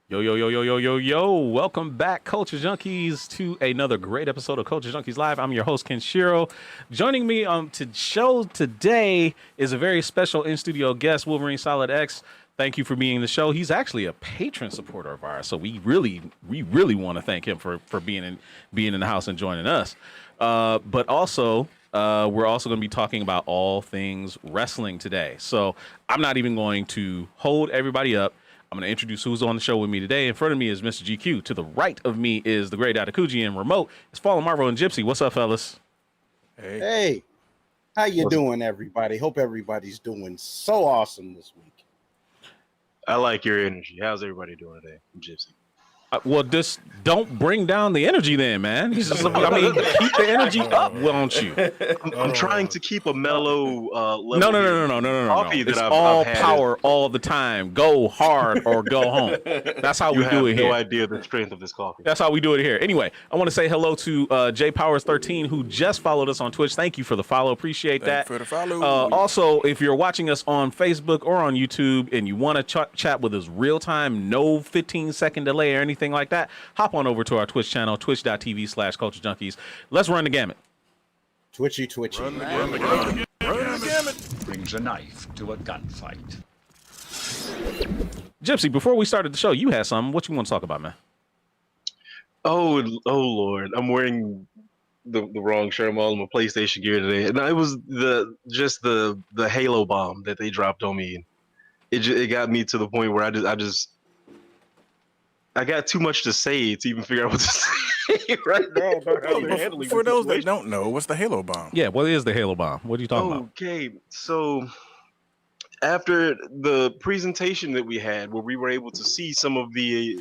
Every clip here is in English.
Yo. Welcome back, Culture Junkies, to another great episode of Culture Junkies Live. I'm your host, Kenshiro. Joining me to show today is a very special in-studio guest, Wolverine Solid X. Thank you for being in the show. He's actually a patron supporter of ours, so we really want to thank him for being in the house and joining us. But also, we're also going to be talking about all things wrestling today. So I'm not even going to hold everybody up. I'm going to introduce who's on the show with me today. In front of me is Mr. GQ. To the right of me is the great Adakuji, and remote is Fallen Marvel and Gypsy. What's up, fellas? Hey, how you doing, everybody? Hope everybody's doing so awesome this week. I like your energy. How's everybody doing today, Gypsy? Well, just don't bring down the energy then, man. Keep the energy up, won't you? I'm trying to keep a mellow level. No. Coffee It's that all I've had power all the time. Go hard or go home. That's how we do it here. You have no idea the strength of this coffee. That's how we do it here. Anyway, I want to say hello to JPowers13, who just followed us on Twitch. Thank you for the follow. Appreciate that. For the follow. Also, if you're watching us on Facebook or on YouTube and you want to chat with us real time, no 15-second delay or anything like that, hop on over to our Twitch channel, twitch.tv/Culture Junkies. Let's run the gamut. Twitchy. Run the gamut. Brings a knife to a gunfight. Gypsy, before we started the show, you had something. What you want to talk about, man? Oh Lord, I'm wearing the wrong shirt. I'm all in my PlayStation gear today, and it was the Halo bomb that they dropped on me. It got me to the point where I got too much to say to even figure out what to say right now. For those that don't know, what's the Halo bomb? Yeah, what is the Halo bomb? What are you talking about? Okay, so after the presentation that we had, where we were able to see some of the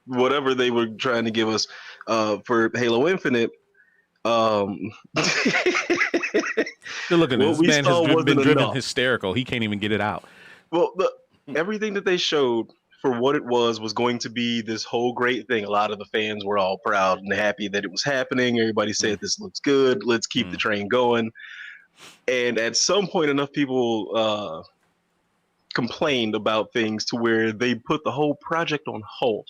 whatever they were trying to give us for Halo Infinite, You're looking at this man has been driven hysterical. He can't even get it out. Well, everything that they showed for what it was going to be this whole great thing. A lot of the fans were all proud and happy that it was happening. Everybody said, this looks good. Let's keep the train going. And at some point, enough people complained about things to where they put the whole project on hold.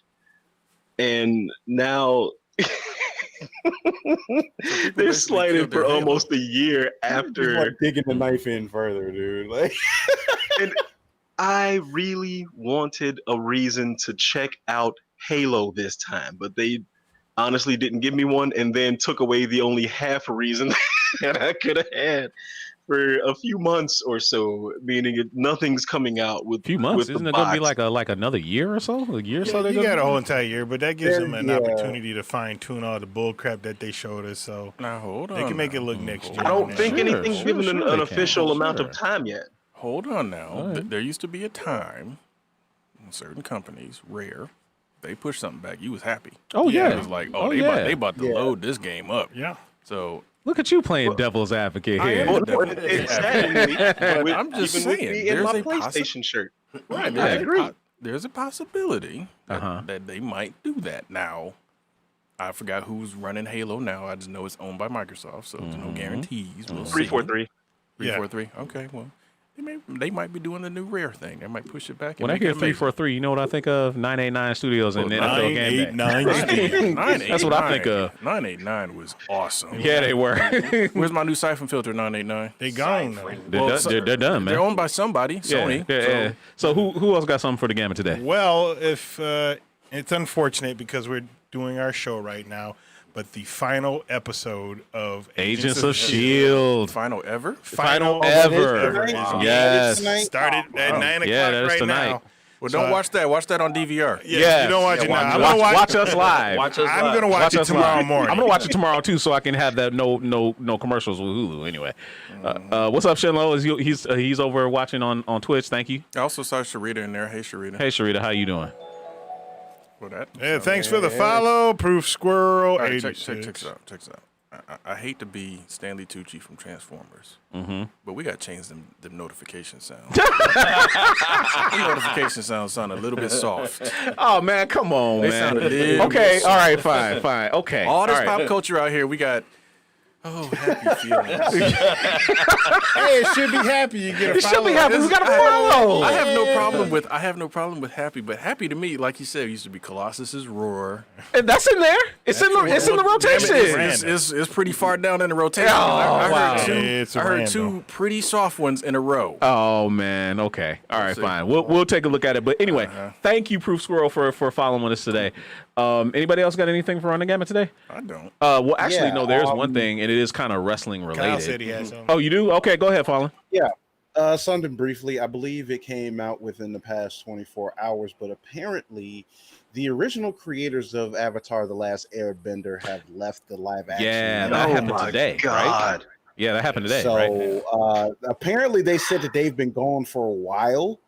And now they're sliding for almost a year after. People are digging the knife in further, dude. Like, and I really wanted a reason to check out Halo this time, but they honestly didn't give me one, and then took away the only half a reason that I could have had for a few months or so, meaning nothing's coming out with few months. Isn't it going to be like another year or so? A year or so? You got a whole entire year, but that gives them an opportunity to fine tune all the bull crap that they showed us. So now hold on, they can make it look next year. I don't think anything's given an official amount of time yet. Hold on now. There used to be a time when certain companies, Rare, they pushed something back. You was happy. Oh yeah. It was like, they about to load this game up. Yeah. So look at you playing devil's advocate here. I'm just saying, in my PlayStation shirt. Right. I agree. There's a possibility that they might do that. Now, I forgot who's running Halo now. I just know it's owned by Microsoft, so there's no guarantees. We'll 343. 343. Okay, well, they might be doing the new Rare thing. They might push it back. When I hear 343, you know what I think of? 989 Studios and NFL Game Day. 989. That's what I think of. 989 was awesome. Yeah, they were. Where's my new siphon filter? 989. They gone now. They're done, man. They're owned by somebody. Sony. Yeah. So who else got something for the gamut today? Well, if it's unfortunate because we're doing our show right now, but the final episode of Agents of S.H.I.E.L.D. Final ever? Final ever. Wow. Yes. Started at 9 o'clock right tonight. now. Well, don't watch that. Watch that on DVR. Yeah, you don't watch it now. Watch us live. I'm going to watch it tomorrow morning. I'm going to watch it tomorrow, too, so I can have that no commercials with Hulu anyway. What's up, Shinlo? He's over watching on Twitch. Thank you. I also saw Sharita in there. Hey, Sharita. Hey, Sharita. How you doing? Yeah, thanks for the follow, Proof Squirrel. Right, check this out. I hate to be Stanley Tucci from Transformers, but we got to change them notification sounds. The notification sounds sound a little bit soft. Oh, man, come on, They man. sound a little Okay, all right, fine. Okay. All this pop culture out here, we got Oh, happy feelings. Hey, it should be happy. You get a It should be follow. happy. We got to follow. I have no problem with happy, but happy to me, like you said, it used to be Colossus's Roar. And that's in there. It's in the rotation. It's pretty far down in the rotation. Oh, I wow. heard two pretty soft ones in a row. Oh man. Okay. All right. Fine. We'll take a look at it. But anyway, thank you, Proof Squirrel, for following us today. Anybody else got anything for Run the Gamut today? I don't. Well, actually, Yeah, no. There's one thing, and it is kind of wrestling Kyle said related. he had some. Oh, you do? Okay. Go ahead, Fallon. Yeah. Something briefly. I believe it came out within the past 24 hours, but apparently the original creators of Avatar: The Last Airbender have left the live action. Yeah, that happened today. Right? God. Yeah, that happened today. So right? apparently they said that they've been gone for a while.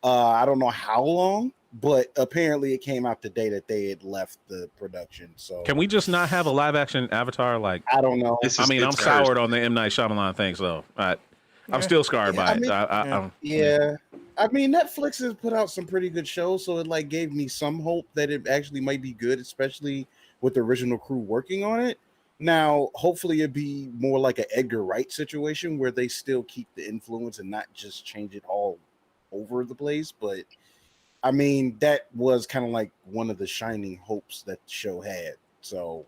I don't know how long, but apparently it came out today that they had left the production. So Can we just not have a live action Avatar? Like, I don't know. I'm soured on the M. Night Shyamalan thing, so I'm still scarred by it. Yeah. I mean, Netflix has put out some pretty good shows, so it like gave me some hope that it actually might be good, especially with the original crew working on it. Now, hopefully it'd be more like an Edgar Wright situation where they still keep the influence and not just change it all over the place. But I mean, that was kind of like one of the shining hopes that the show had. So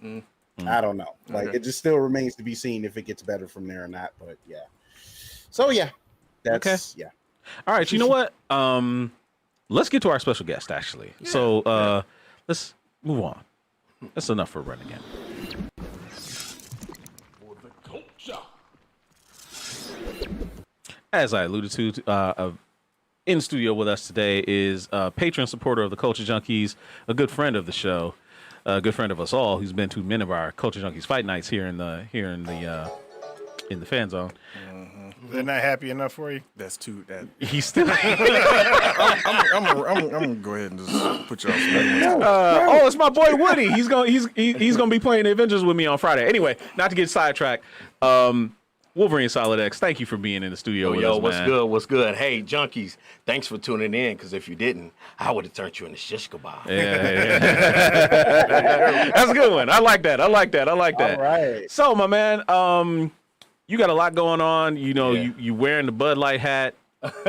I don't know. Like it just still remains to be seen if it gets better from there or not. But yeah. So yeah. That's yeah. All right, you know what? Let's get to our special guest, actually. So let's move on. That's enough for running in. As I alluded to, in studio with us today is a patron supporter of the Culture Junkies, a good friend of the show, a good friend of us all, who's been to many of our Culture Junkies fight nights here in the fan zone. They're not happy enough for you? That's too. That He's still. I'm gonna go ahead and just put you on. Oh, it's my boy Woody. He's gonna be playing the Avengers with me on Friday. Anyway, not to get sidetracked. Wolverine Solid X, thank you for being in the studio with us, what's man. good? What's good? Hey, junkies, thanks for tuning in, because if you didn't, I would have turned you into shish kebab. Yeah. That's a good one. I like that. All right. So, my man, you got a lot going on. You know, you wearing the Bud Light hat.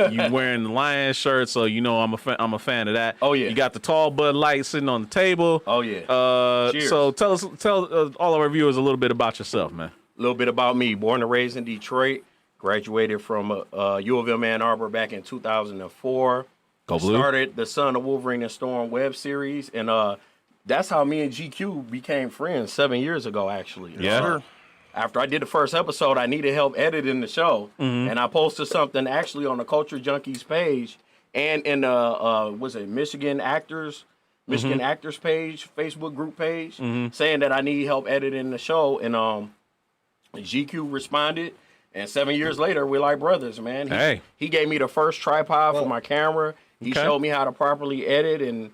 You wearing the Lions shirt, so you know I'm a fan of that. Oh yeah. You got the tall Bud Light sitting on the table. Oh yeah. Cheers. So tell all of our viewers a little bit about yourself, man. A little bit about me. Born and raised in Detroit. Graduated from U of M Ann Arbor back in 2004. Go Blue. Started the Son of Wolverine and Storm web series, and that's how me and GQ became friends 7 years ago, actually. Yeah. After I did the first episode, I needed help editing the show, and I posted something actually on the Culture Junkies page and in was it Michigan Actors page, Facebook group page, saying that I need help editing the show, and GQ responded, and 7 years later, we're like brothers, man. He gave me the first tripod for my camera. He showed me how to properly edit and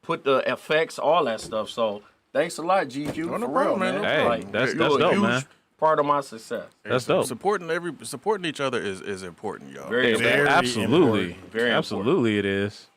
put the effects, all that stuff. So thanks a lot, GQ. No for problem, real, man. Hey, Like, that's you're a dope, huge man. part of my success. That's dope. Supporting each other is important, y'all. Very important. Absolutely. Very Absolutely it is.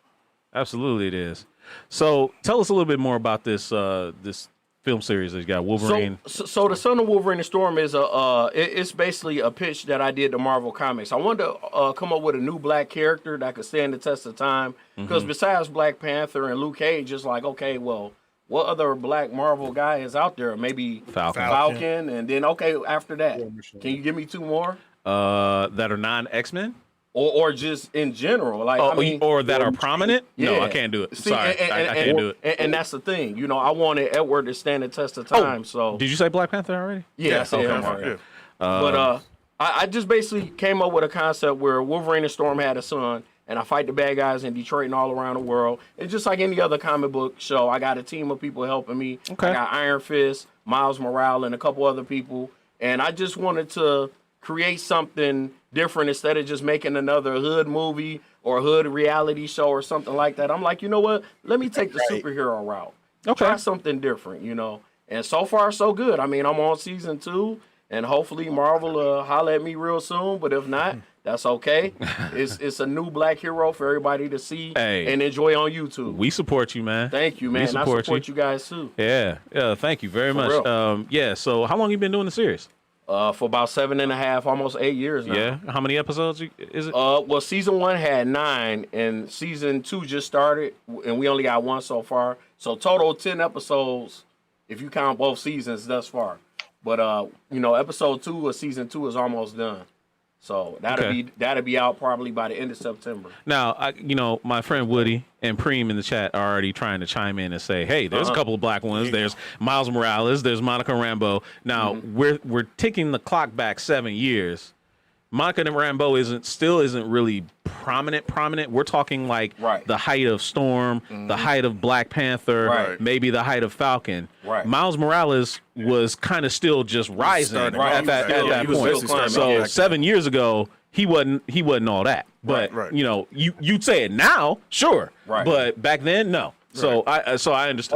Absolutely it is. So tell us a little bit more about this this film series that you got, Wolverine. So the Son of Wolverine and Storm is it's basically a pitch that I did to Marvel Comics. I wanted to come up with a new black character that could stand the test of time. Because besides Black Panther and Luke Cage, it's like, okay, well, what other black Marvel guy is out there? Maybe Falcon, and then after that, can you give me two more? That are non-X-Men? Or just in general, like or that are prominent? Yeah. No, I can't do it. Sorry, I can't do it. And that's the thing, you know. I wanted Edward to stand the test of time. So did you say Black Panther already? Yeah, I said him already. But I just basically came up with a concept where Wolverine and Storm had a son, and I fight the bad guys in Detroit and all around the world. It's just like any other comic book show. I got a team of people helping me. Okay. I got Iron Fist, Miles Morales, and a couple other people. And I just wanted to create something different instead of just making another hood movie or hood reality show or something like that. I'm like, you know what? Let me take the superhero route. Okay. Try something different, you know. And so far, so good. I mean, I'm on season 2, And hopefully Marvel will holler at me real soon. But if not, that's okay. It's a new black hero for everybody to see and enjoy on YouTube. We support you, man. Thank you, man. We I support you guys too. Yeah. Thank you very much. Real. So how long you been doing the series? For about 7.5, almost 8 years now. Yeah. How many episodes is it? Well, season 1 had 9, and season 2 just started, and we only got 1 so far. So total 10 episodes, if you count both seasons thus far. But episode 2 of season 2 is almost done. So that'll be out probably by the end of September. Now, my friend Woody and Preem in the chat are already trying to chime in and say, hey, there's a couple of black ones. There's Miles Morales. There's Monica Rambeau. Now, we're ticking the clock back 7 years. Monica Rambeau isn't really prominent. We're talking like the height of Storm, the height of Black Panther, maybe the height of Falcon. Right. Miles Morales was kind of still just rising at that point. So 7 years ago, he wasn't all that. But you'd say it now, sure. Right. But back then, no. So I understood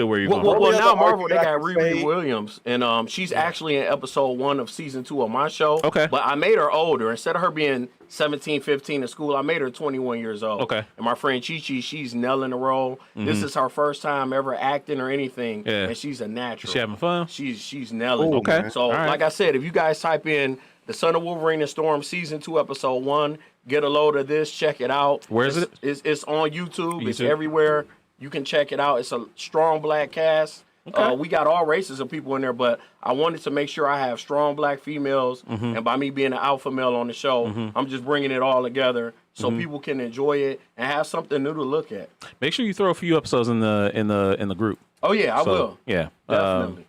where you're going. Well, now Marvel, they got Riri Williams, and she's actually in episode 1 of season 2 of my show. Okay. But I made her older. Instead of her being 17, 15 in school, I made her 21 years old. Okay. And my friend Chi-Chi, she's nailing the role. This is her first time ever acting or anything, and she's a natural. She having fun? She's nailing it. Okay. So, like I said, if you guys type in The Son of Wolverine and Storm season 2 episode 1, get a load of this, check it out. Where is it? It's on YouTube. It's everywhere. You can check it out. It's a strong black cast. Okay. We got all races of people in there, but I wanted to make sure I have strong black females. And by me being an alpha male on the show, I'm just bringing it all together so people can enjoy it and have something new to look at. Make sure you throw a few episodes in the group. Oh yeah, I will. Yeah, definitely.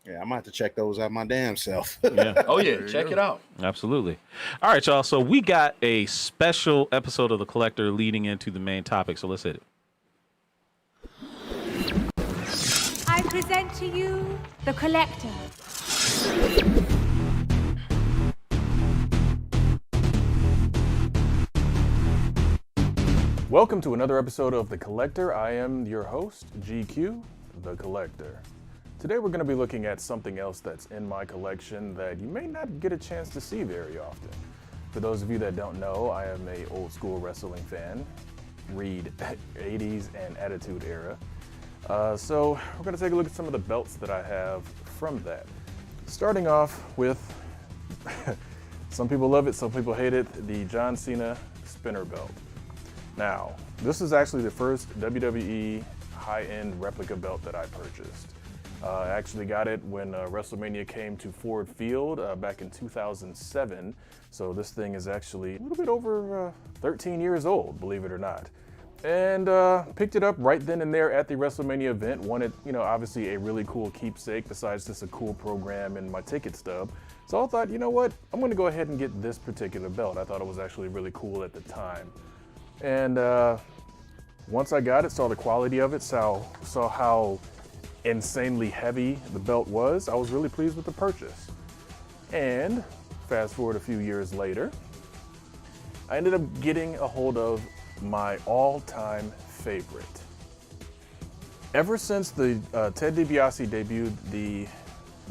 Yeah, I'm gonna have to check those out my damn self. Yeah. Oh yeah, check it out. Absolutely. All right, y'all. So we got a special episode of The Collector leading into the main topic. So let's hit it. I present to you The Collector. Welcome to another episode of The Collector. I am your host, GQ, The Collector. Today we're going to be looking at something else that's in my collection that you may not get a chance to see very often. For those of you that don't know, I am a old school wrestling fan, read 80s and Attitude Era. So we're going to take a look at some of the belts that I have from that. Starting off with, some people love it, some people hate it, the John Cena spinner belt. Now, this is actually the first WWE high-end replica belt that I purchased. I actually got it when WrestleMania came to Ford Field back in 2007. So this thing is actually a little bit over 13 years old, believe it or not. And picked it up right then and there at the WrestleMania event. Wanted, obviously a really cool keepsake besides just a cool program and my ticket stub. So I thought, you know what, I'm gonna go ahead and get this particular belt. I thought it was actually really cool at the time. And once I got it, saw the quality of it, saw how insanely heavy the belt was, I was really pleased with the purchase. And fast forward a few years later, I ended up getting a hold of my all-time favorite. Ever since the Ted DiBiase debuted the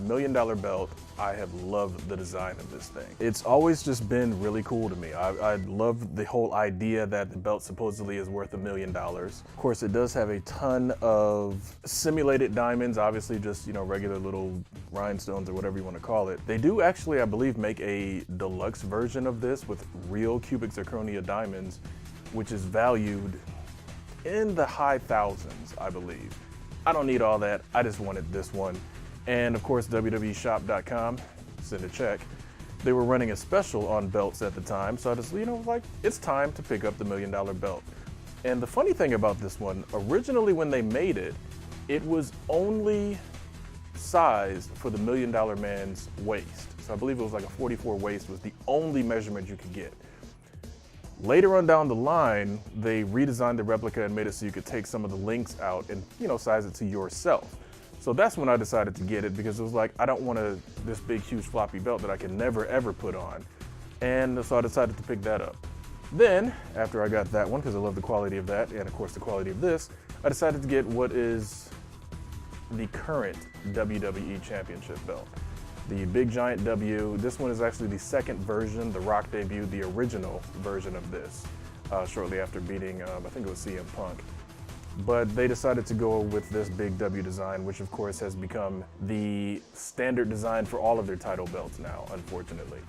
$1 Million belt, I have loved the design of this thing. It's always just been really cool to me. I love the whole idea that the belt supposedly is worth $1 million. Of course, it does have a ton of simulated diamonds, obviously just, regular little rhinestones or whatever you want to call it. They do actually, I believe, make a deluxe version of this with real cubic zirconia diamonds, which is valued in the high thousands, I believe. I don't need all that. I just wanted this one. And of course, WWEshop.com, send a check. They were running a special on belts at the time, so I just, it's time to pick up the $1 Million belt. And the funny thing about this one, originally when they made it, it was only sized for the $1 Million Man's waist. So I believe it was like a 44 waist was the only measurement you could get. Later on down the line, they redesigned the replica and made it so you could take some of the links out and, size it to yourself. So that's when I decided to get it, because it was like, I don't want this big, huge floppy belt that I can never, ever put on. And so I decided to pick that up. Then, after I got that one, because I love the quality of that, and of course the quality of this, I decided to get what is the current WWE Championship belt. the big giant W. This one is actually the second version. The Rock debuted the original version of this shortly after beating, I think it was CM Punk. But they decided to go with this big W design, which of course has become the standard design for all of their title belts now, unfortunately.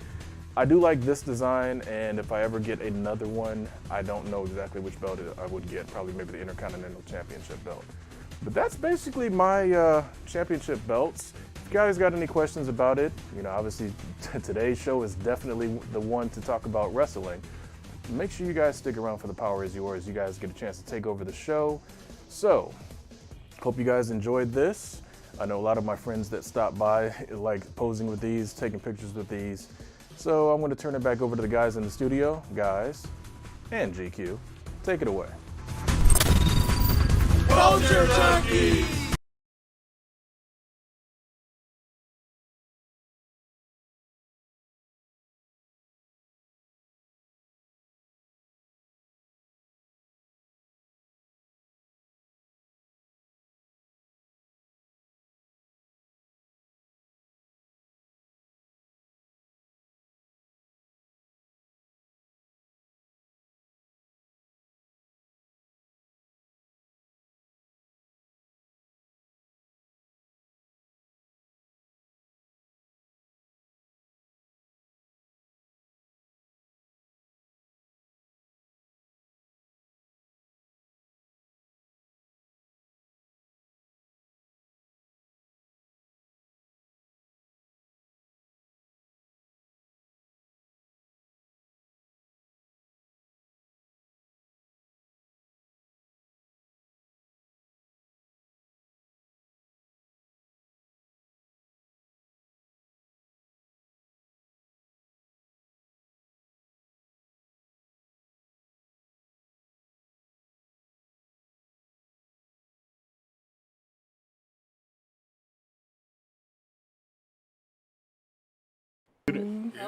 I do like this design, and if I ever get another one, I don't know exactly which belt I would get, probably maybe the Intercontinental Championship belt. But that's basically my championship belts. If you guys got any questions about it, obviously today's show is definitely the one to talk about wrestling. Make sure you guys stick around for the Power Is Yours. You guys get a chance to take over the show. So, hope you guys enjoyed this. I know a lot of my friends that stopped by like posing with these, taking pictures with these. So I'm going to turn it back over to the guys in the studio. Guys, and GQ, take it away. Culture Junkies!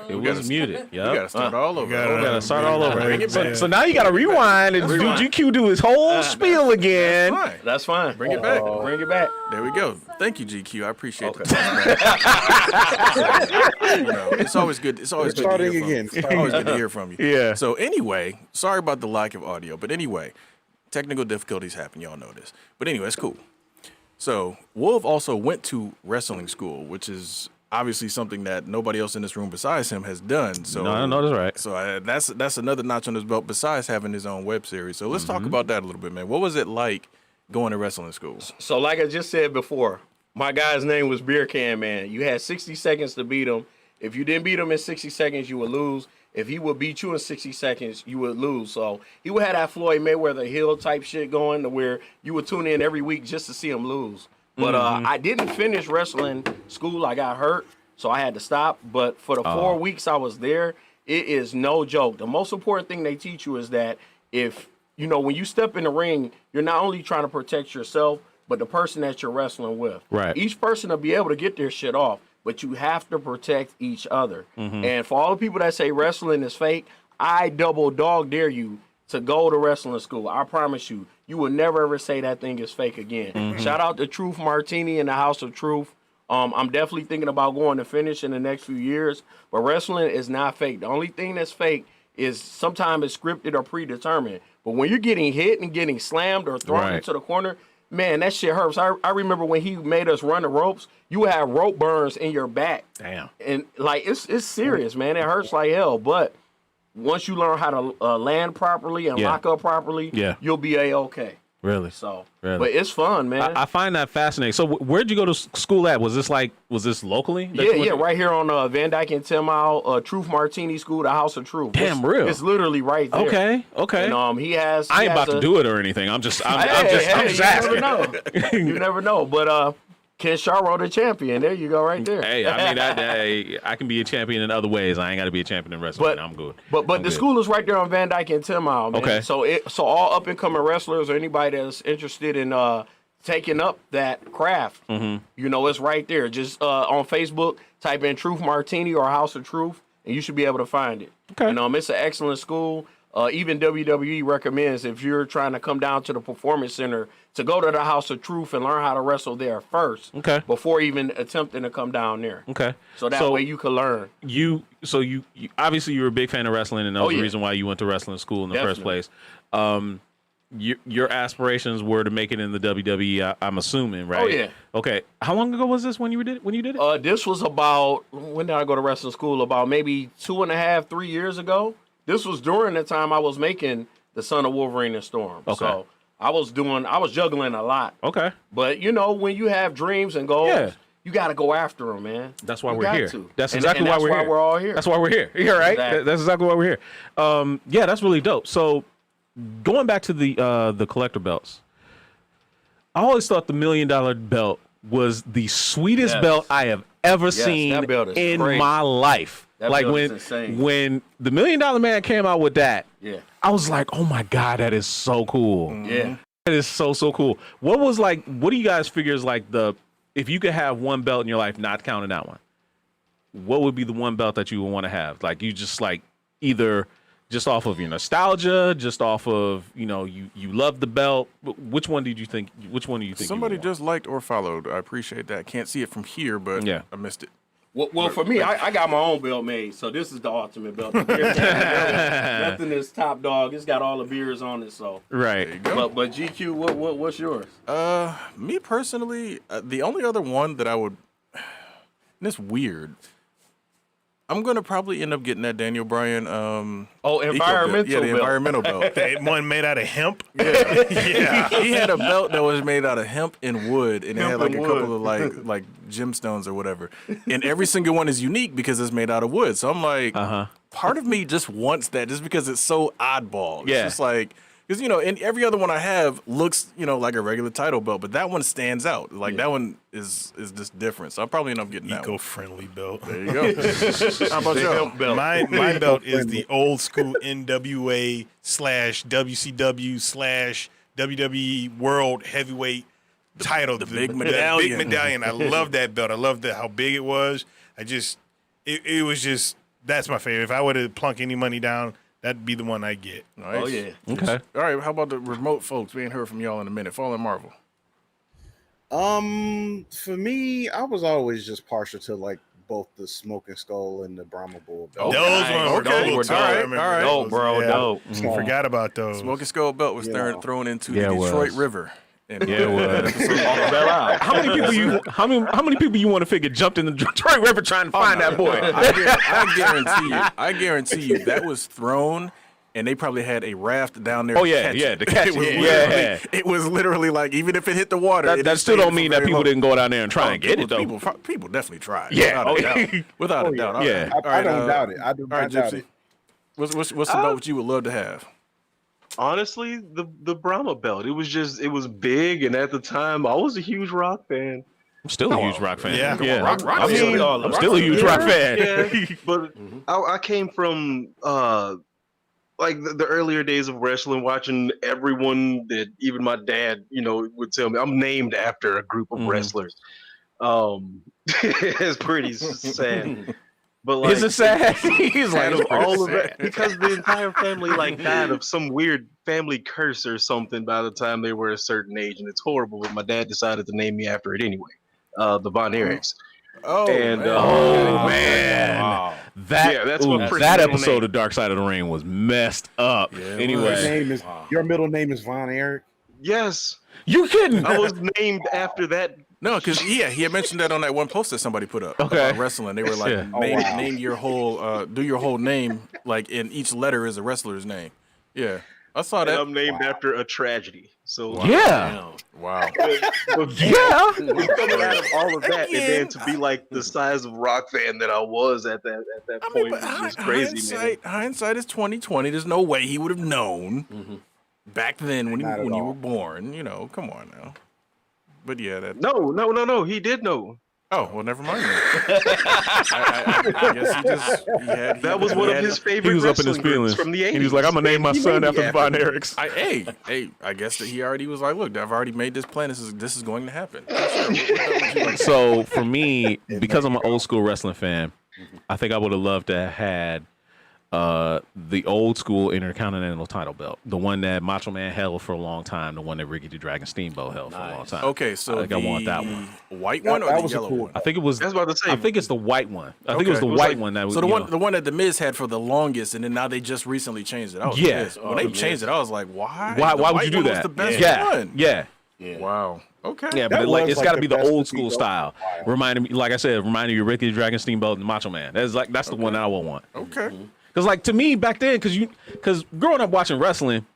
It was muted. You gotta start all over. We gotta start all over. Bring it back. So now you gotta rewind and do GQ do his whole spiel again. That's fine. Bring it back. Bring it back. There we go. Thank you, GQ. I appreciate it. It's always good. It's always good to hear from you. It's always good to hear from you. Yeah. So anyway, sorry about the lack of audio, but anyway, technical difficulties happen. Y'all know this. But anyway, it's cool. So Wolv also went to wrestling school, which is obviously something that nobody else in this room besides him has done. So No, that's right. So that's another notch on his belt besides having his own web series. So let's talk about that a little bit, man. What was it like going to wrestling school? So like I just said before, my guy's name was Beer Can Man. You had 60 seconds to beat him. If you didn't beat him in 60 seconds, you would lose. If he would beat you in 60 seconds, you would lose. So he would have that Floyd Mayweather heel type shit going to where you would tune in every week just to see him lose. But I didn't finish wrestling school. I got hurt, so I had to stop. But for the 4 weeks I was there, it is no joke. The most important thing they teach you is that when you step in the ring, you're not only trying to protect yourself, but the person that you're wrestling with. Right. Each person will be able to get their shit off, but you have to protect each other. And for all the people that say wrestling is fake, I double dog dare you to go to wrestling school. I promise you, you will never ever say that thing is fake again. Shout out to Truth Martini and the House of Truth. I'm definitely thinking about going to finish in the next few years, but wrestling is not fake. The only thing that's fake is sometimes it's scripted or predetermined. But when you're getting hit and getting slammed or thrown into the corner, man, that shit hurts. I remember when he made us run the ropes, you would have rope burns in your back. Damn. And like it's serious, man. It hurts like hell. But once you learn how to land properly and lock up properly, you'll be A-okay. Really? So, Really? but it's fun, man. I find that fascinating. So where'd you go to school at? Was this locally? Yeah, right here on Van Dyke and 10 Mile, Truth Martini School, the House of Truth. Damn, real. It's literally right there. Okay. And he has. I ain't about to do it or anything. I'm just asking. You never know. You never know. But Ken Sharo the champion. There you go, right there. Hey, I mean, I can be a champion in other ways. I ain't got to be a champion in wrestling. I'm good. But the school is right there on Van Dyke and 10 Mile, man. Okay. So all up and coming wrestlers or anybody that's interested in taking up that craft, it's right there. Just on Facebook, type in Truth Martini or House of Truth, and you should be able to find it. Okay. And it's an excellent school. Even WWE recommends if you're trying to come down to the Performance Center to go to the House of Truth and learn how to wrestle there first. Okay. Before even attempting to come down there. Okay. So that way you can learn. You obviously you're a big fan of wrestling, and that was the yeah. reason why you went to wrestling school in the first Definitely. place. Your aspirations were to make it in the WWE. I'm assuming, right? Oh, yeah. Okay. How long ago was this when you did it? This was about, when did I go to wrestling school? About maybe 2.5, 3 years ago. This was during the time I was making the Son of Wolverine and Storm. Okay. So I was juggling a lot. Okay. But you know, when you have dreams and goals, you got to go after them, man. That's why You we're got here. to. That's And exactly why that's we're why here. we're all here. That's why we're here. You're right. Exactly. That's exactly why we're here. Yeah, that's really dope. So going back to the collector belts, I always thought the $1 million belt was the sweetest Yes. belt I have ever seen that belt is in crazy. my life. That Like belt is insane. when the $1 Million Man came out with that, Yeah. I was like, oh my God, that is so cool. Yeah. That is so cool. What do you guys figure is like if you could have one belt in your life, not counting that one, what would be the one belt that you would want to have? Like you just like either just off of your nostalgia, just off of, you love the belt. Which one do you think Somebody you would want? just liked or followed. I appreciate that. Can't see it from here, but Yeah. I missed it. Well, for me, I got my own belt made, so this is the ultimate belt. Nothing is top dog. It's got all the beers on it, so. Right. But GQ, what's yours? Me personally, the only other one that I would, and it's weird. I'm gonna probably end up getting that Daniel Bryan. Environmental Yeah, the belt. environmental belt. That one made out of hemp. Yeah, he had a belt that was made out of hemp and wood, and it had like a and couple of like gemstones or whatever. And every single one is unique because it's made out of wood. So I'm like, part of me just wants that just because it's so oddball. It's Yeah. just like. Because, and every other one I have looks, like a regular title belt, but that one stands out. Like, that one is just different. So I'll probably end up getting that one. Eco-friendly belt. There you go. How about y'all? My belt is the old school NWA / WCW / WWE World Heavyweight title. the big medallion. Big medallion. I love that belt. I love how big it was. It was just, that's my favorite. If I were to plunk any money down, that'd be the one I get. Nice. Oh, yeah. Okay. All right, how about the remote folks? We ain't heard from y'all in a minute. Fallen Marvel. For me, I was always just partial to like both the Smoking Skull and the Brahma Bull belt. Those ones were okay. cool, too. All I right, remember all right. those. Dope, bro, dope. Forgot about those. Smoking Skull belt was Yeah. thrown into Yeah, the it Detroit was. River. And Yeah, it was. Fell out. How many people you want to figure jumped in the Detroit River trying to find that boy? I guarantee you that was thrown, and they probably had a raft down there. Oh, to yeah, catch yeah, it. to catch it. Was it. literally- Yeah. It was literally like even if it hit the water, it That just still stayed don't for mean that very people long. didn't go down there and try and get it, though. People definitely tried. Yeah. without a doubt. Without a doubt. All Yeah. right. I All right, don't doubt it. I do All right, not doubt Gypsy. it. What's the belt you would love to have? Honestly, the Brahma belt. It was big, and at the time, I was a huge rock fan. I'm still a huge rock fan. Yeah. Rock I'm fan. still a huge rock fan. Yeah, but I came from like the earlier days of wrestling, watching everyone that even my dad, would tell me I'm named after a group of wrestlers. It's pretty sad. But like, Is it sad? He's like, out of all of that, because the entire family like died of some weird family curse or something by the time they were a certain age, and it's horrible. But my dad decided to name me after it anyway, the Von Erichs. Oh, And man. oh man, Wow. that's what Prince's that middle episode name. of Dark Side of the Ring was messed up. Yeah, it Anyway, Your middle name is Von Erich. Yes, you kidding? I was named after that. No, because he had mentioned that on that one post that somebody put up Okay. about wrestling. They were like, Yeah. name your whole, do your whole name, like in each letter is a wrestler's name. Yeah, I saw And that. I'm named after a tragedy. So Yeah, Wow. but yeah. coming out of all of that, and then to be like the size of rock fan that I was at that I mean, point but was just crazy, man. hindsight is 2020. There's no way he would have known back then when Not at you all. were born. Come on now. But yeah, that. No. He did know. Oh well, never mind. Then. I guess That was one of his favorite. He was up in his wrestling groups feelings. from the 80s. He was like, I'm gonna name my He son named after me Von Erichs. I guess that he already was like, look, I've already made this plan. This is going to happen. Sure. So for me, because I'm an old school wrestling fan, I think I would have loved to have had the old school Intercontinental title belt, the one that Macho Man held for a long time, the one that Ricky the Dragon Steamboat held for a long time. Okay, so I want that one. White one or that the was a yellow cool one? I think it was. I was about to say. I think it's the white one. I think it was Okay. the It was white one that was. So the one that the Miz had for the longest, and then now they just recently changed it. I was Yeah. pissed. When they changed it, I was like, why? Why The would white you do one that? Was the best yeah, one. yeah. Wow. Okay. Yeah, That but like was it's like got to the be the best old to school see style. Reminding me, like I said, reminding you of Ricky the Dragon Steamboat and Macho Man. That's the one that I would want. Okay. Because like to me back then, because growing up watching wrestling,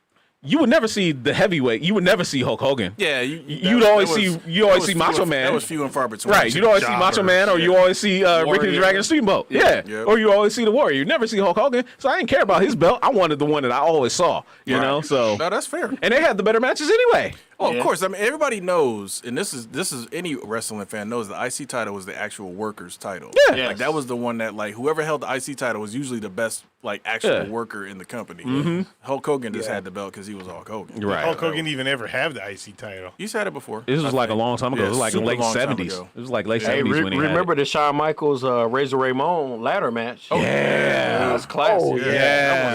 you would never see the heavyweight. You would never see Hulk Hogan. Yeah, you'd always see Macho Man. That was few and far between. Right, you'd always see Macho Man, or you always see Ricky the Dragon Steamboat. Yeah. Yep. Or you always see the Warrior. You never see Hulk Hogan. So I didn't care about his belt. I wanted the one that I always saw. You know, so No, that's fair. and they had the better matches anyway. Oh, of course. I mean, everybody knows, and this is any wrestling fan knows the IC title was the actual workers title. Yeah. Yes. Like that was the one that like whoever held the IC title was usually the best like actual worker in the company. Hulk Hogan just had the belt because he was Hulk Hogan. Right. Hulk Hogan even ever have the IC title. He's had it before. This was like a long time ago. Yeah, It was like in super late long time 70s. ago. It was like late Hey, 70s when he remember had the Shawn Michaels Razor Ramon ladder match? it. Yeah. That was classic. Oh, yeah.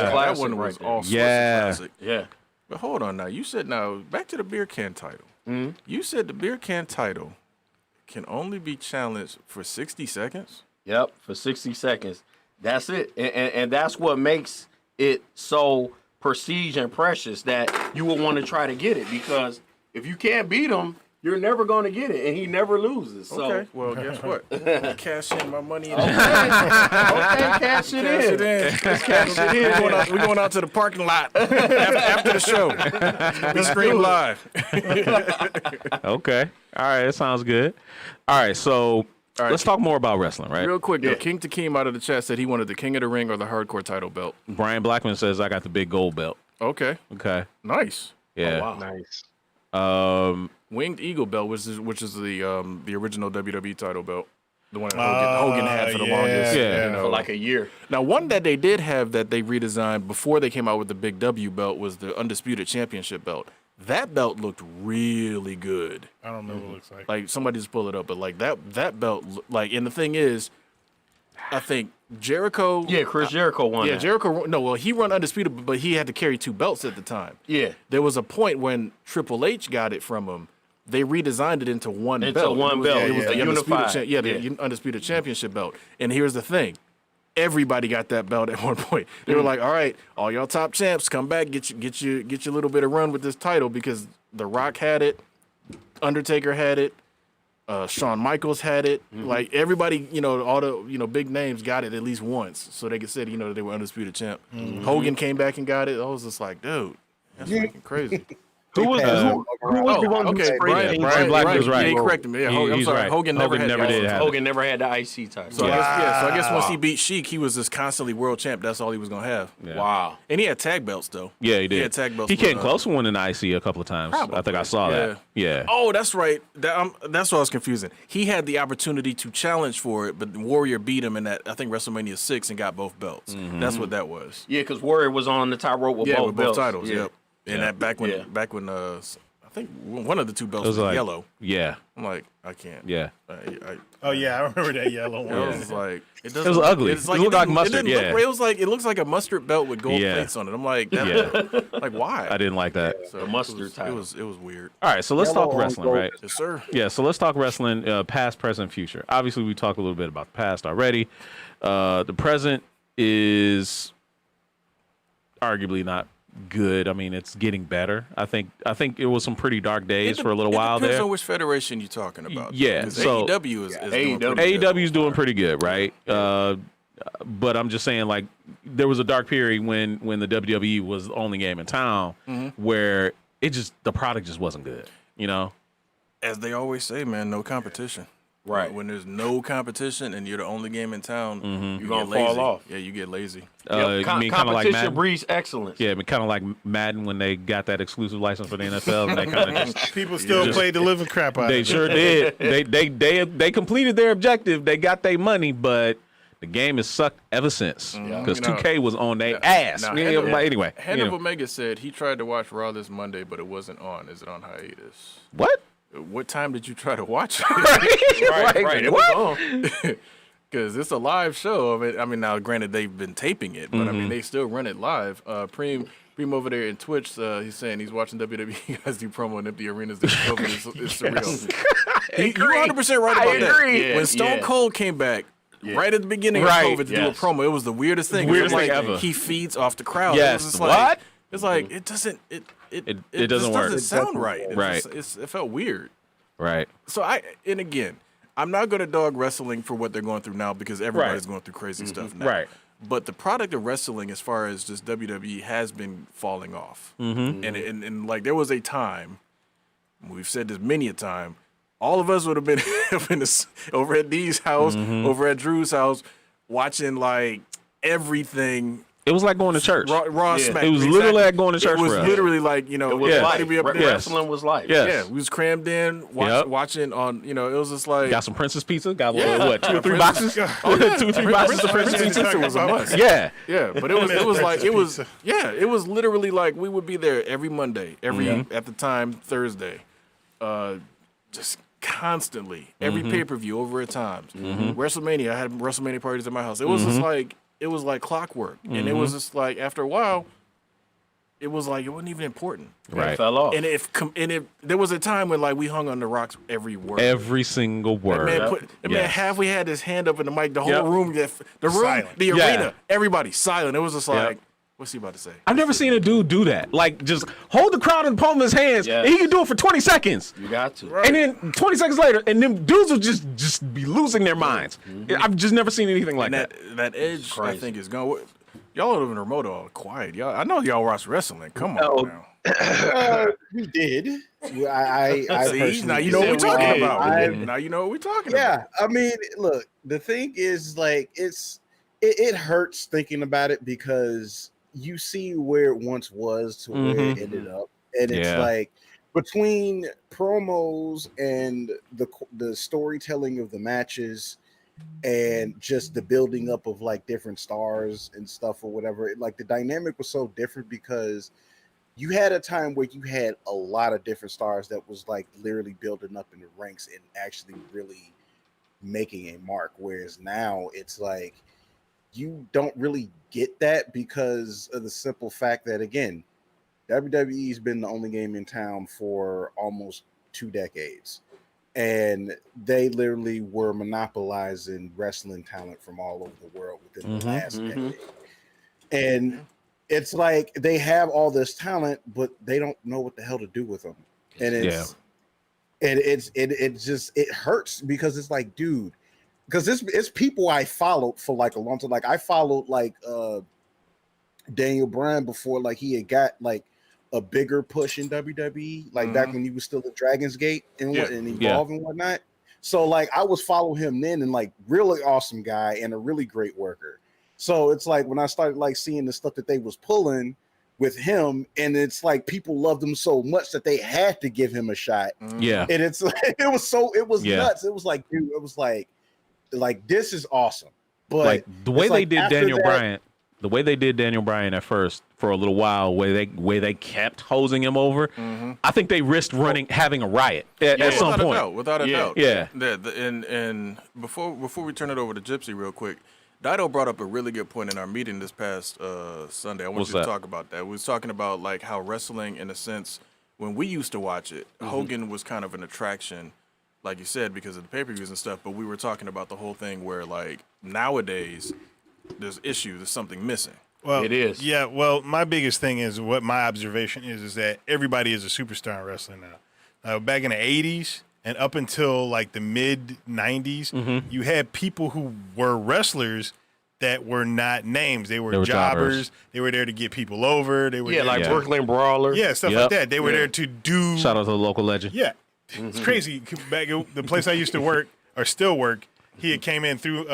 That Classic one was right there. all sorts Yeah. of classic. Yeah. But hold on now. You said now back to the beer can title. You said the beer can title can only be challenged for 60 seconds. Yep, for 60 seconds. That's it. And that's what makes it so prestige and precious that you will want to try to get it, because if you can't beat him, you're never going to get it, and he never loses. So, Okay. Well, guess what? Cash in my money. okay, cash it Cash it in. in. Let's cash it in. We're going out to the parking lot after the show. We stream live. Okay. All right. That sounds good. All right. So let's talk more about wrestling, right? Real quick, though, King Takeem out of the chat said he wanted the King of the Ring or the Hardcore title belt. Brian Blackman says I got the big gold belt. Okay. Okay. Nice. Yeah. Wow. Nice. Winged Eagle belt, which is the original WWE title belt. The one that Hogan had for the longest. Yeah. You know. For like a year. Now, one that they did have that they redesigned before they came out with the Big W belt was the Undisputed Championship belt. That belt looked really good. I don't remember what it looks like. Like somebody just pull it up, but like that belt, like, and the thing is, I think Jericho. Yeah, Chris Jericho won. Yeah, that. Jericho. No, well, he run Undisputed, but he had to carry two belts at the time. Yeah. There was a point when Triple H got it from him. They redesigned it into one Into belt. one belt. It was Yeah. the Unified. the Undisputed Championship belt. And here's the thing. Everybody got that belt at one point. They were like, all right, all y'all top champs, come back, get your little bit of run with this title, because The Rock had it, Undertaker had it, Shawn Michaels had it. Like everybody, all the big names got it at least once, so they could say that they were undisputed champ. Hogan came back and got it. I was just like, dude, that's fucking crazy. Who was the one who okay, sprayed Brian, it? Brian Blackman was right. Yeah, he corrected me. Yeah, I'm He's sorry. right. Hogan never Hogan had never the did IC have Hogan never had the IC title. So I guess once he beat Sheik, he was just constantly world champ. That's all he was gonna have. Yeah. Wow. And he had tag belts though. Yeah, he did. He had tag belts. He came with, close to winning the IC a couple of times. I think I saw that. Yeah. Oh, that's right. That's what I was confusing. He had the opportunity to challenge for it, but Warrior beat him in that, I think, WrestleMania 6 and got both belts. That's what that was. Yeah, because Warrior was on the top rope with both with belts. both titles. Yeah. Yep. And that back when I think one of the two belts was like, yellow. Yeah. I'm like, I can't. Yeah. Oh yeah, I remember that yellow one. I was like, it was ugly. It looked like mustard, yeah. It looks like a mustard belt with gold Yeah. plates on it. I'm like, like why? I didn't like that. So The mustard it title. was weird. All right, so let's talk wrestling, right? Yes, sir. Yeah, so let's talk wrestling, past, present, future. Obviously, we talked a little bit about the past already. The present is arguably not good. I mean, it's getting better. I think it was some pretty dark days for a little while Depends there. on which federation you're talking about. Yeah, 'Cause so- AEW is doing AEW. pretty good. AEW is doing pretty good, right? But I'm just saying, like, there was a dark period when the WWE was the only game in town where the product just wasn't good, As they always say, man, no competition. Right. When there's no competition and you're the only game in town, You're gonna fall off. Yeah, you get lazy. You mean kind of like competition Madden? breeds excellence. Yeah, kind of like Madden when they got that exclusive license for the NFL, and they kind of just People still played the living crap out they of it. sure did. They completed their objective. They got their money, but the game has sucked ever since because 2K was on their ass. Now, Anyway, Hand of Omega said he tried to watch Raw this Monday, but it wasn't on. Is it on hiatus? what? What time did you try to watch it? Right. It was on. Because it's a live show of it. I mean, now granted they've been taping it, but I mean they still run it live. Preem over there in Twitch, he's saying he's watching WWE guys do promo in empty arenas. This COVID is surreal. You're 100% right about that. Yeah, when Stone Cold came back. Right at the beginning of COVID to do a promo, it was the weirdest thing. Weirdest thing ever. He feeds off the crowd. Yes. It was just What? It's like it doesn't doesn't work. Doesn't sound right. Right. It felt weird. Right. So again, I'm not going to dog wrestling for what they're going through now because everybody's going through crazy stuff now. Right. But the product of wrestling, as far as just WWE, has been falling off. And like there was a time, we've said this many a time, all of us would have been over at Dee's house, over at Drew's house, watching like everything. It was like going to church. Raw Smack. It was literally like going to church. It was for us. literally like, it was life. be up there. Wrestling was life. Yes. Yeah, we was crammed in, watching on, it was just like. Got some Princess Pizza. Got what, 2 or 3 boxes? 2 or 3 boxes of Princess Princess Pizza. Pizza was a must. Yeah. Yeah, but it was literally like we would be there every Monday, at the time Thursday, just constantly, every pay-per-view over at times. WrestleMania, I had WrestleMania parties at my house. It was just like, it was like clockwork. And it was just like, after a while, it was like, it wasn't even important. Right. It fell off. And there was a time when like we hung on the rocks every word. Every single word. Man, half we had his hand up in the mic, the whole room, Silent. the arena, everybody silent. It was just like, what's he about to say? I've never seen a dude do that. Like, just hold the crowd in the palm of his hands, and he can do it for 20 seconds. You got to. And then 20 seconds later, and then dudes will just be losing their minds. I've just never seen anything like that. That edge, I think, is gone. Y'all live in remote all quiet. I know y'all watch wrestling. Come on now. We did. I See, now you personally know what we're did. talking about. Now you know what we're talking about. Yeah, I mean, look, the thing is, like, it hurts thinking about it because you see where it once was to where it ended up, and it's like between promos and the storytelling of the matches and just the building up of like different stars and stuff or whatever, like the dynamic was so different because you had a time where you had a lot of different stars that was like literally building up in the ranks and actually really making a mark, whereas now it's like you don't really get that because of the simple fact that, again, WWE's been the only game in town for almost 2 decades. And they literally were monopolizing wrestling talent from all over the world within the last decade. And it's like they have all this talent, but they don't know what the hell to do with them. And it hurts because it's like, dude, because it's people I followed for like a long time. Like I followed like Daniel Bryan before like he had got like a bigger push in WWE, like back when he was still at Dragon's Gate and Evolve and whatnot. So like I was following him then, and like really awesome guy and a really great worker. So it's like when I started like seeing the stuff that they was pulling with him, and it's like people loved him so much that they had to give him a shot. Yeah, and it's like, it was nuts. It was like, dude, it was like this is awesome. But like the way they did Daniel Bryan. The way they did Daniel Bryan at first for a little while, where they kept hosing him over, I think they risked having a riot at some point. Without a doubt. Yeah. And before we turn it over to Gypsy real quick, Dido brought up a really good point in our meeting this past Sunday. I want you to talk about that. We was talking about like how wrestling, in a sense, when we used to watch it, Hogan was kind of an attraction, like you said, because of the pay-per-views and stuff. But we were talking about the whole thing where like nowadays there's issues, there's something missing. Well, it is. Yeah, well, my biggest thing is what my observation is that everybody is a superstar in wrestling now. Back in the 80s and up until like the mid 90s, you had people who were wrestlers that were not names. They were jobbers. They were there to get people over. They were Brooklyn Brawler. Yeah, stuff like that. They were there to do. Shout out to the local legend. Yeah, it's crazy. Back at the place I used to work or still work, he had came in through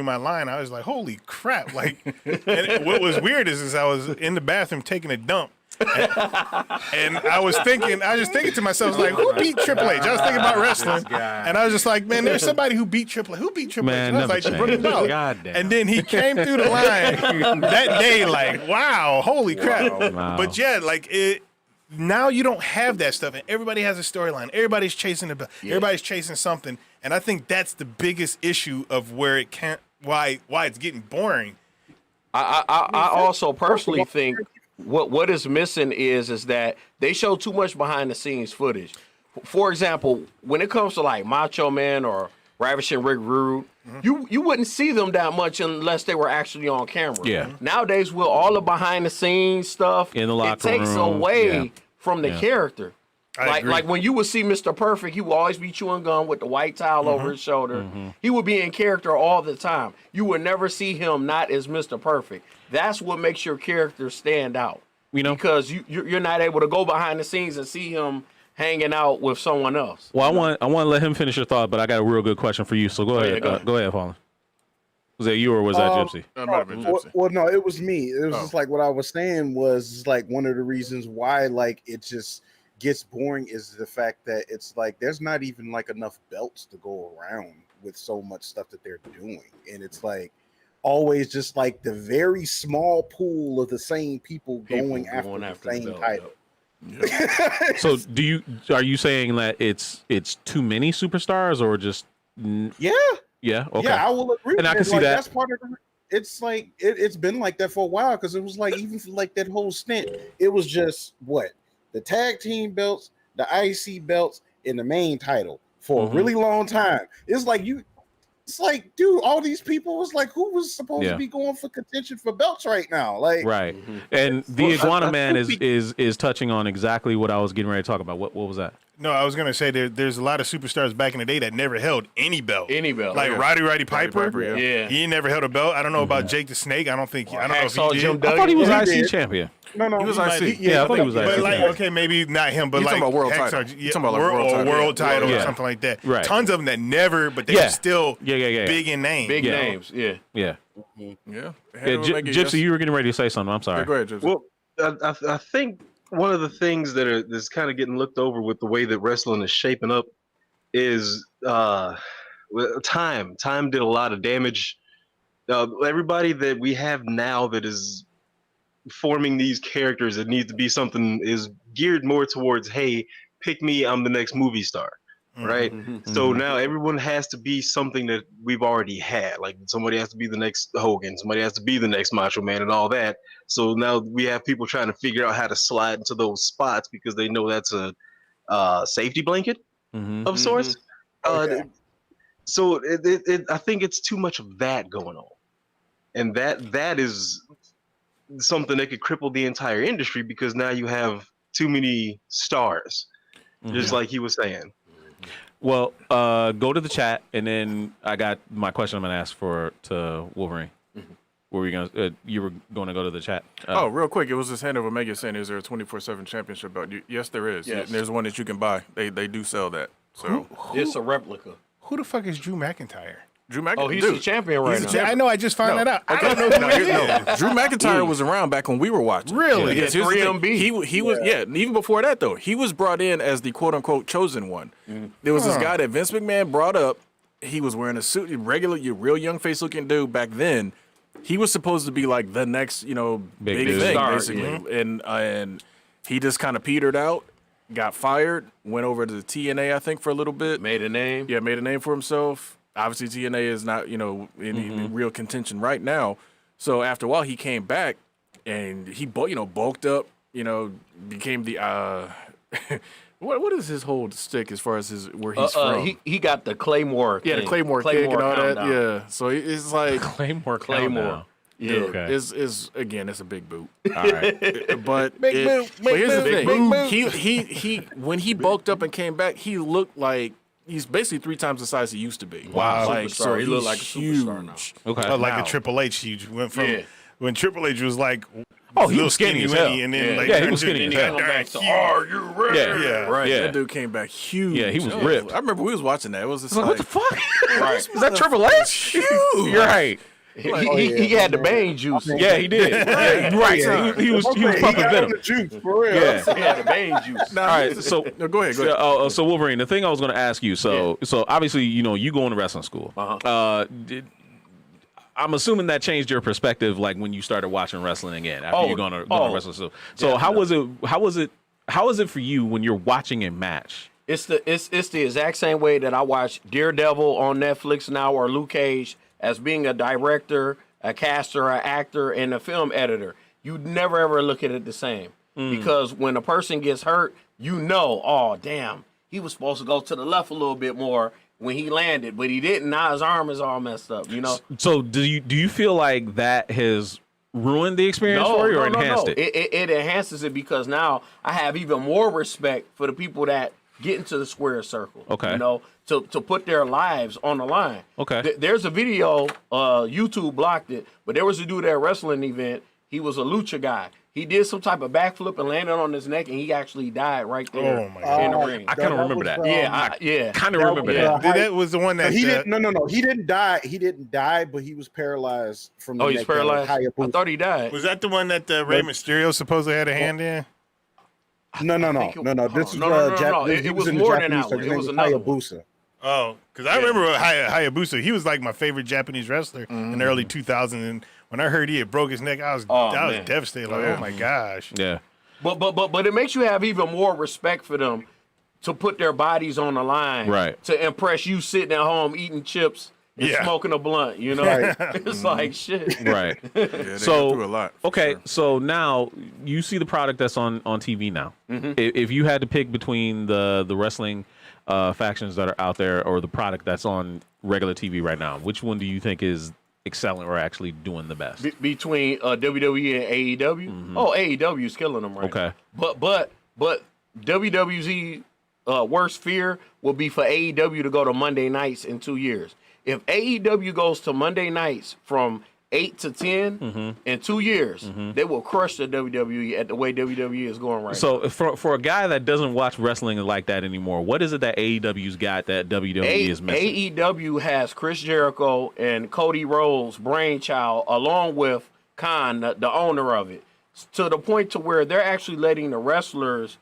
my line. I was like, holy crap. Like, and what was weird is I was in the bathroom taking a dump. And I was just thinking to myself, I was like, who beat Triple H? I was thinking about wrestling. And I was just like, man, there's somebody who beat Triple H. Who beat Triple H? And I was like, Brooklyn Brawler. Goddamn. And then he came through the line that day, like, wow, holy crap. Wow. But yeah, like it. Now you don't have that stuff, and everybody has a storyline. Everybody's chasing everybody's chasing something, And I think that's the biggest issue of where it can't, why it's getting boring. I also personally think what is missing is that they show too much behind the scenes footage. For example, when it comes to like Macho Man or Ravishing Rick Rude, you wouldn't see them that much unless they were actually on camera. Yeah. Nowadays, with all the behind the scenes stuff, In the locker it takes room, away from the character. I agree. Like when you would see Mr. Perfect, he would always be chewing gum with the white towel over his shoulder. He would be in character all the time. You would never see him not as Mr. Perfect. That's what makes your character stand out. You know, Because you're not able to go behind the scenes and see him hanging out with someone else. well, I want to let him finish your thought, but I got a real good question for you. So go ahead. go ahead. Go ahead, Fallen. Was that you or was that Gypsy? That might have been Gypsy. Well, no, it was me. It was just like what I was saying was like one of the reasons why like it just gets boring is the fact that it's like there's not even like enough belts to go around with so much stuff that they're doing, and it's like always just like the very small pool of the same people going after the same belt, title. So are you saying that it's too many superstars or just Yeah, yeah? Okay. yeah, I will agree. And I can with see like, that. That's part of it's like it's been like that for a while because it was like even for like that whole stint, it was just what the tag team belts, the IC belts, and the main title for a really long time. It's like it's like, dude, all these people was like, who was supposed to be going for contention for belts right now? Like, Right. And the Iguana Man is touching on exactly what I was getting ready to talk about. What was that? No, I was gonna say there's a lot of superstars back in the day that never held any belt. Like Roddy Piper. yeah. He never held a belt. I don't know about Jake the Snake. I don't know if Hacksaw he Jim did. Duggan. I thought he was Yeah, he IC did. champion. no, He was IC. Yeah, I thought he was But IC like, champion. okay, maybe not him, but You like talking about world Hacksaw- title. yeah, You talking about like world title Yeah. or something like that. Right. Tons of them that never, but they were still big in name. Big Yeah. names, yeah. Yeah. Yeah. Gypsy, you were getting ready to say something. I'm sorry. Yeah, go ahead, Gypsy. Well, I think one of the things that's kind of getting looked over with the way that wrestling is shaping up is time. Time did a lot of damage. Everybody that we have now that is forming these characters, it needs to be something is geared more towards, hey, pick me, I'm the next movie star. Right. So now everyone has to be something that we've already had. Like somebody has to be the next Hogan, somebody has to be the next Macho Man and all that. So now we have people trying to figure out how to slide into those spots because they know that's a safety blanket of sorts. So I think it's too much of that going on. And that is something that could cripple the entire industry because now you have too many stars, just like he was saying. Well, go to the chat, and then I got my question I'm going to ask to Wolverine. Were we gonna? You were going to go to the chat. Real quick, it was this hand of Omega saying, "Is there a 24/7 championship belt?" Yes, there is. Yes. There's one that you can buy. They do sell that. So It's a replica. Who the fuck is Drew McIntyre? Drew McIntyre. Oh, he's the champion right now. I know. I just found that out. I don't know who he is. Drew McIntyre was around back when we were watching. Really? Because here's the thing. 3MB. He was even before that though. He was brought in as the quote unquote chosen one. There was this guy that Vince McMahon brought up. He was wearing a suit, your real young face looking dude back then. He was supposed to be like the next, big thing star, basically. And he just kind of petered out, got fired, went over to the TNA I think for a little bit. Made a name. Yeah, made a name for himself. Obviously, TNA is not, in real contention right now. So after a while, he came back and he, bulked up. Became the what is his whole stick as far as where he's from? He got the Claymore. Yeah, the thing. Claymore kick and all that. countdown. Yeah, so it's like Claymore. Yeah. Okay. is again, it's a big boot. All right. But Big boot, but here's the big thing: boot. he when he bulked up and came back, he looked like. He's basically 3 times the size he used to be. Wow. Like, so He he's look like a superstar now. huge. Okay. Like Now. a Triple H. He went from Yeah. when Triple H was like, Oh, he little was skinny as hell. and then like Yeah, he turned was to- skinny as and hell. then Back to, huge. are you ready? Yeah. Yeah. Right. Yeah. That dude came back huge. Yeah, he was Oh, ripped. I remember we was watching that. It was just Like, what the fuck? Right. Is that Triple H? huge. You're right. He had the Bane juice. Yeah, he did. Yeah, you're right. Yeah. He was pumping venom. The juice, for real. Yeah. He had the Bane juice. All right. So No, go ahead. So Wolverine, the thing I was going to ask you. So obviously, you go into wrestling school. I'm assuming that changed your perspective, like when you started watching wrestling again after you're going to wrestling school. So how is it for you when you're watching a match It's the exact same way that I watch Daredevil on Netflix now or Luke Cage as being a director, a caster, an actor, and a film editor. You never ever look at it the same because when a person gets hurt, you know, oh damn, he was supposed to go to the left a little bit more when he landed, but he didn't. Now his arm is all messed up. You know. So do you feel like that has ruined the experience for you or enhanced it? It enhances it because now I have even more respect for the people that get into the square circle. Okay. You know, to put their lives on the line. Okay. There's a video, YouTube blocked it, but there was a dude at a wrestling event. He was a lucha guy. He did some type of backflip and landed on his neck, and he actually died right there Oh, my God. in the ring. I kind of remember that. Yeah. Kind of remember that. That was the one that he didn't. No. He didn't die. He didn't die, but he was paralyzed from the Oh, he's neck down, paralyzed? I Hayabusa. thought he died. was that the one that Rey Mysterio supposedly had a hand in? No. think it- This is no. It It was in the more than Japanese that version. one. His It was name another one. Hayabusa. Oh, because I remember Hayabusa. He was like my favorite Japanese wrestler in the early 2000s. And when I heard he had broke his neck, I was man. devastated. Like, oh my gosh. Yeah. But it makes you have even more respect for them to put their bodies on the line, Right. to impress you sitting at home eating chips and Yeah. smoking a blunt. You know, Right. it's like shit. Right. Yeah, they So, go through a lot. for Okay, sure. so now you see the product that's on TV now. If you had to pick between the wrestling factions that are out there or the product that's on regular TV right now, which one do you think is excelling or actually doing the best? Between WWE and AEW. Oh, AEW is killing them right Okay. now. But WWE's worst fear will be for AEW to go to Monday nights in 2 years. If AEW goes to Monday nights from 8 to 10 in 2 years, they will crush the WWE at the way WWE is going right now. So for a guy that doesn't watch wrestling like that anymore, what is it that AEW's got that WWE is missing? AEW has Chris Jericho and Cody Rhodes' brainchild, along with Khan, the owner of it, to the point to where they're actually letting the wrestlers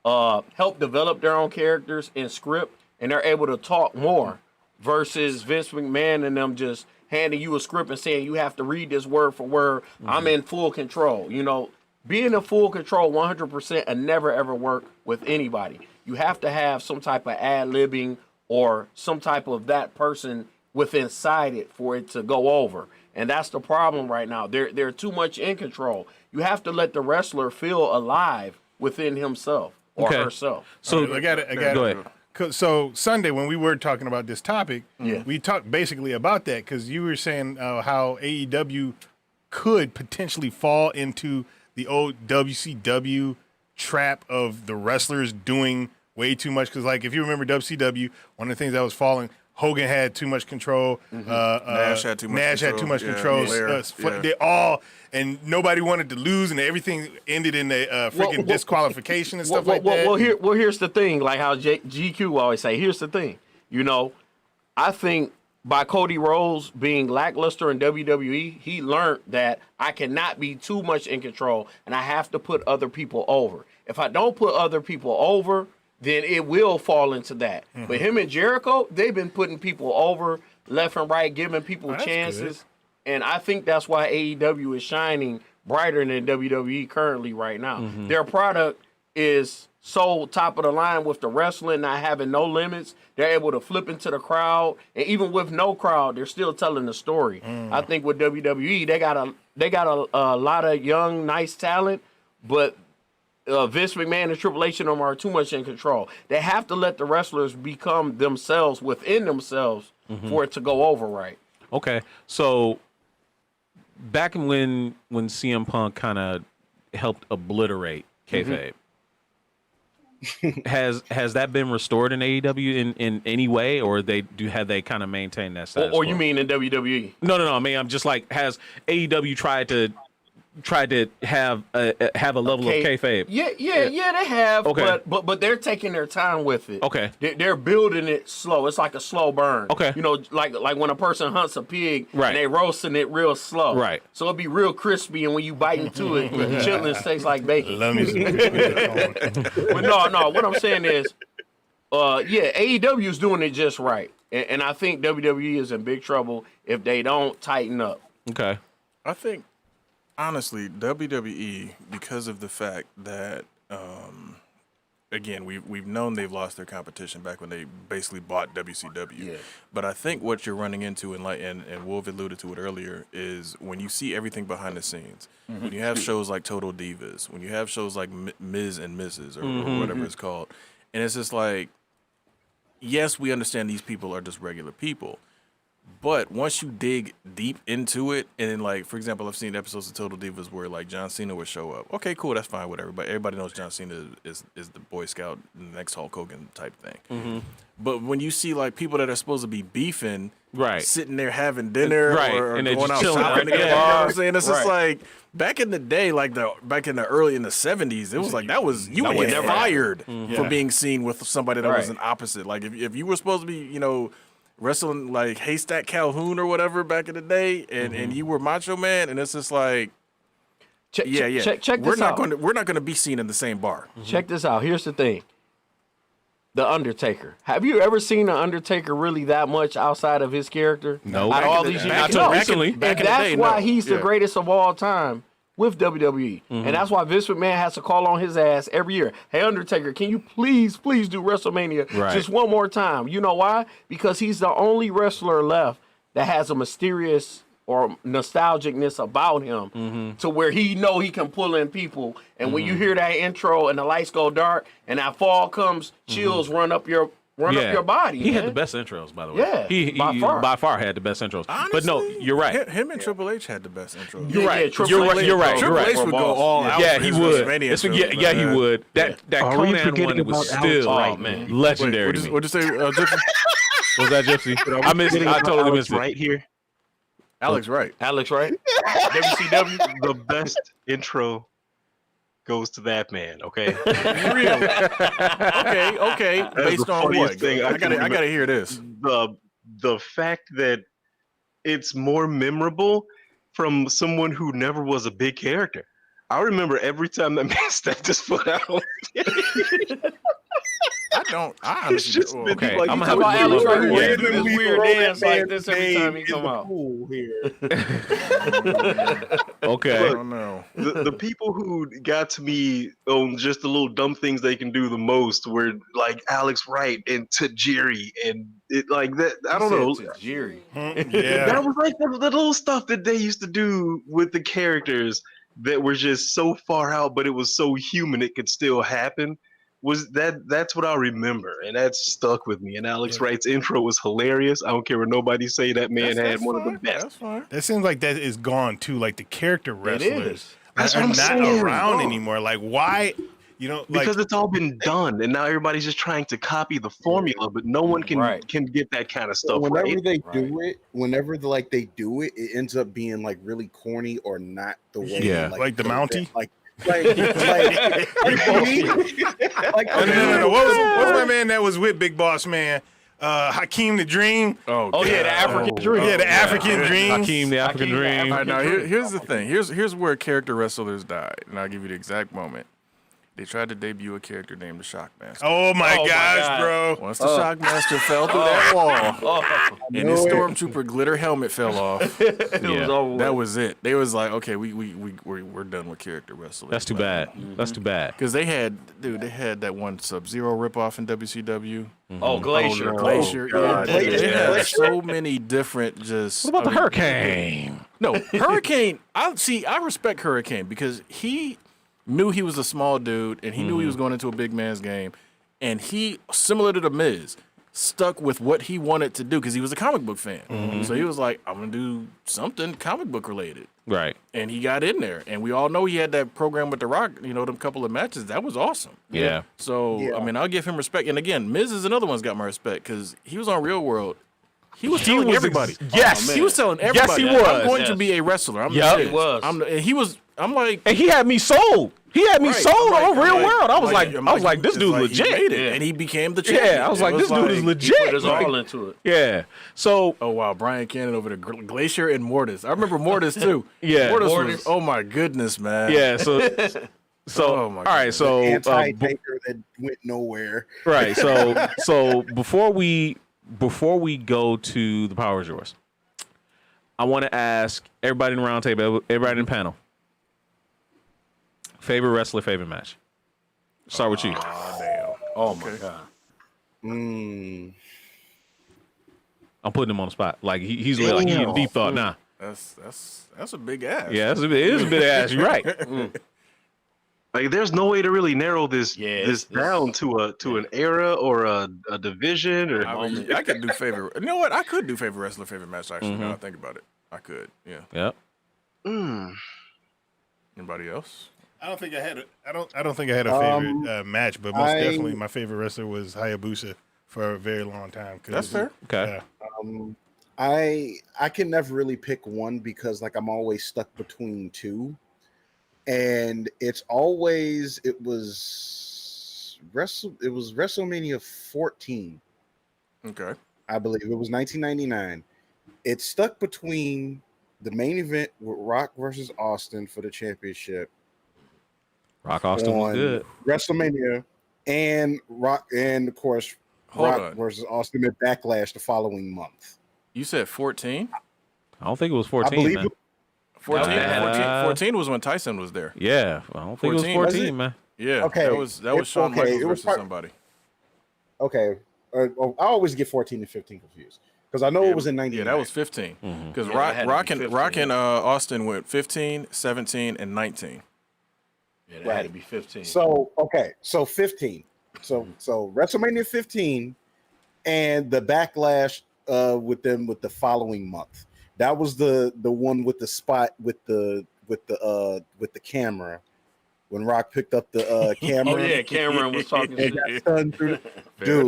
help develop their own characters and script, and they're able to talk more versus Vince McMahon and them just handing you a script and saying you have to read this word for word. I'm in full control. You know, being in full control 100% and never ever work with anybody. You have to have some type of ad-libbing or some type of that person within inside it for it to go over. And that's the problem right now. They're too much in control. You have to let the wrestler feel alive within himself or Okay. herself. So I got it. Go ahead. So Sunday, when we were talking about this topic, Yeah. we talked basically about that because you were saying how AEW could potentially fall into the old WCW trap of the wrestlers doing way too much. Because, like, if you remember WCW, one of the things that was falling, Hogan had too much control. Nash had too much Nash had too control. much Yeah, control. Flair, yeah. They all, and nobody wanted to lose, and everything ended in a freaking disqualification and stuff like that. Well, here's the thing. Like how GQ always say, here's the thing. You know, I think by Cody Rhodes being lackluster in WWE, he learned that I cannot be too much in control, and I have to put other people over. If I don't put other people over, then it will fall into that. But him and Jericho, they've been putting people over left and right, giving people that's chances. And I think that's why AEW is shining brighter than WWE currently right now. Their product is so top of the line with the wrestling not having no limits. They're able to flip into the crowd, and even with no crowd, they're still telling the story. I think with WWE, they got a lot of young, nice talent, but Vince McMahon and Triple H and them are too much in control. They have to let the wrestlers become themselves within themselves for it to go over right. Okay, so back when CM Punk kind of helped obliterate kayfabe, has that been restored in AEW in any way, or have they kind of maintained that status? Or quo? you mean in WWE? No. I mean, I'm just like, has AEW tried to have a level of kayfabe? Yeah, they have. Okay. But they're taking their time with it. Okay. They're building it slow. It's like a slow burn. Okay. You know, like when a person hunts a pig, Right. and they roasting it real slow. Right. So it'll be real crispy, and when you bite into it, the chitlins tastes like bacon. Let me see. But no. What I'm saying is, AEW is doing it just right, and I think WWE is in big trouble if they don't tighten up. Okay. I think, honestly, WWE, because of the fact that again, we've known they've lost their competition back when they basically bought WCW. Yeah. But I think what you're running into, and Wolf alluded to it earlier, is when you see everything behind the scenes. When you have shows like Total Divas, when you have shows like Ms. and Mrs. or whatever it's called, and it's just like, yes, we understand these people are just regular people. But once you dig deep into it, and then, like, for example, I've seen episodes of Total Divas where, like, John Cena would show up. Okay, cool, that's fine, whatever. But everybody knows John Cena is the Boy Scout, the next Hulk Hogan type thing. But when you see, like, people that are supposed to be beefing, sitting there having dinner or and going out chilling shopping at the together, you know bar. what I'm saying? It's just like, back in the day, like, back in the 70s, it was like, you would get fired for being seen with somebody that was an opposite. Like, if you were supposed to be, you know, wrestling like Haystack Calhoun or whatever back in the day, and you were Macho Man, and it's just like, Check this out. We're not gonna be seen in the same bar. Check this out. Here's the thing. The Undertaker. Have you ever seen the Undertaker really that much outside of his character? No. Out of all these years? Not till recently. Back in the that's day, why no. he's the greatest of all time with WWE. And that's why Vince McMahon has to call on his ass every year. Hey, Undertaker, can you please do WrestleMania just one more time? You know why? Because he's the only wrestler left that has a mysterious or nostalgicness about him to where he know he can pull in people. And when you hear that intro and the lights go dark and that fall comes, chills run up your body. He man. had the best intros, by the way. Yeah, he by far had the best intros. Honestly, but no, you're right. Him and Triple H had the best intro. You're right. Triple You're H- right. You're right. Triple H would go all out. Yeah, for he his would. WrestleMania It's- intros, yeah, he man. would. That Are we Conan forgetting one was about Alex still Wright, man, man? legendary. to me. What'd you say, Gypsy? Was that Gypsy? I missed it. I totally missed it. Right here, Alex Wright. Alex, right? WCW. the best intro goes to that man. Okay, Really? Okay. That's Based the on funniest what? thing I can gotta hear this. the fact that it's more memorable from someone who never was a big character. I remember every time that man stepped his foot out. I It's just honestly. been Okay, like, I'm you gonna have talk to Alex look Wright up. would Yeah. do this weird dance like this every time he come out. Okay. I don't know. the people who got to me on just the little dumb things they can do the most were like Alex Wright and Tajiri and it like that. I don't know. Jerry. Yeah. That was like the little stuff that they used to do with the characters that were just so far out, but it was so human it could still happen. That's what I remember, and that's stuck with me. And Alex Wright's intro was hilarious. I don't care what nobody say. That man had one of the best. That's fine. That seems like that is gone too. Like the character wrestlers is. That's are what I'm not saying. around anymore. Like why? You know, like Because it's all been done, and now everybody's just trying to copy the formula, but no one can get that kind of stuff Whenever right. they do it, they do it, it ends up being like really corny or not the way. Yeah. Like the Mountie? Like no. What's my man that was with Big Boss Man? Hakeem the Dream. Oh yeah, the African Dream. Yeah, the African Dream. Hakeem, the African Hakeem, the Dream. All right, now here's the thing. Here's where character wrestlers died, and I'll give you the exact moment. They tried to debut a character named the Shockmaster. Oh my Oh my gosh, God. bro. Once the Shockmaster fell through that wall, and his stormtrooper glitter helmet fell off, It was over that with. was it. They was like, okay, we're done with character wrestling. That's too bad. That's too bad. Because they had that one Sub-Zero ripoff in WCW. Oh, Glacier. Glacier. God. Yeah, they Glacier. had so many different just. What about the Hurricane? No, Hurricane. I respect Hurricane because he knew he was a small dude and he knew he was going into a big man's game, and he, similar to the Miz, stuck with what he wanted to do because he was a comic book fan. So he was like, I'm gonna do something comic book related, Right. and he got in there. And we all know he had that program with The Rock. You know, them couple of matches that was awesome. Yeah. So I mean, I'll give him respect. And again, Miz is another one's got my respect because he was on Real World. He was telling everybody. Yes. He was telling everybody. Yes, he was. I'm going to be a wrestler. I'm Yup. this. He was. And he was. I'm like. And he had me sold. He had me Right. sold I'm on like- Real I'm World. I was like, this it's dude like he legit. made it, and he became the champion. Yeah, I was It like, this dude is He legit. put his all into it. Yeah. So Oh wow, Brian Cannon over the Glacier and Mortis. I remember Mortis too. Yeah. Mortis was. Mortis. Oh my goodness, man. yeah. So Oh, my all right. So anti-taker that went nowhere. right. So before we go to the Power is Yours, I want to ask everybody in the round table, everybody in the panel, favorite wrestler, favorite match. Start with you. Oh, damn. Oh my God. I'm putting him on the spot. Like he's like he in deep thought now. That's a big ass. Yeah, it is a bit of ass. You're right. Like, there's no way to really narrow this down to an era or a division or. I could do favorite. You know what? I could do favorite wrestler, favorite match. Actually, now I think about it, I could. Yeah. Yep. Anybody else? I don't think I had a favorite match, but most definitely my favorite wrestler was Hayabusa for a very long time. That's fair. Okay. I can never really pick one because like I'm always stuck between two, and it was WrestleMania 14. Okay. I believe it was 1999. It stuck between the main event with Rock versus Austin for the championship. Rock Austin was good. WrestleMania and Rock, and of course Rock versus Austin at Backlash the following month. You said 14? I don't think it was 14. I believe man. 14 was when Tyson was there. Yeah, I don't think 14, it was 14, man. Yeah. Okay. That was Shawn Michaels versus somebody. Okay. I always get 14 and 15 confused because I know it was in 99. Yeah, that was 15. Because Rock and Austin went 15, 17, and 19. Yeah, that had to be 15. So 15. So WrestleMania 15 and the Backlash with the following month. That was the one with the spot with the camera when Rock picked up the camera. Oh yeah, Cameron was talking shit. Fair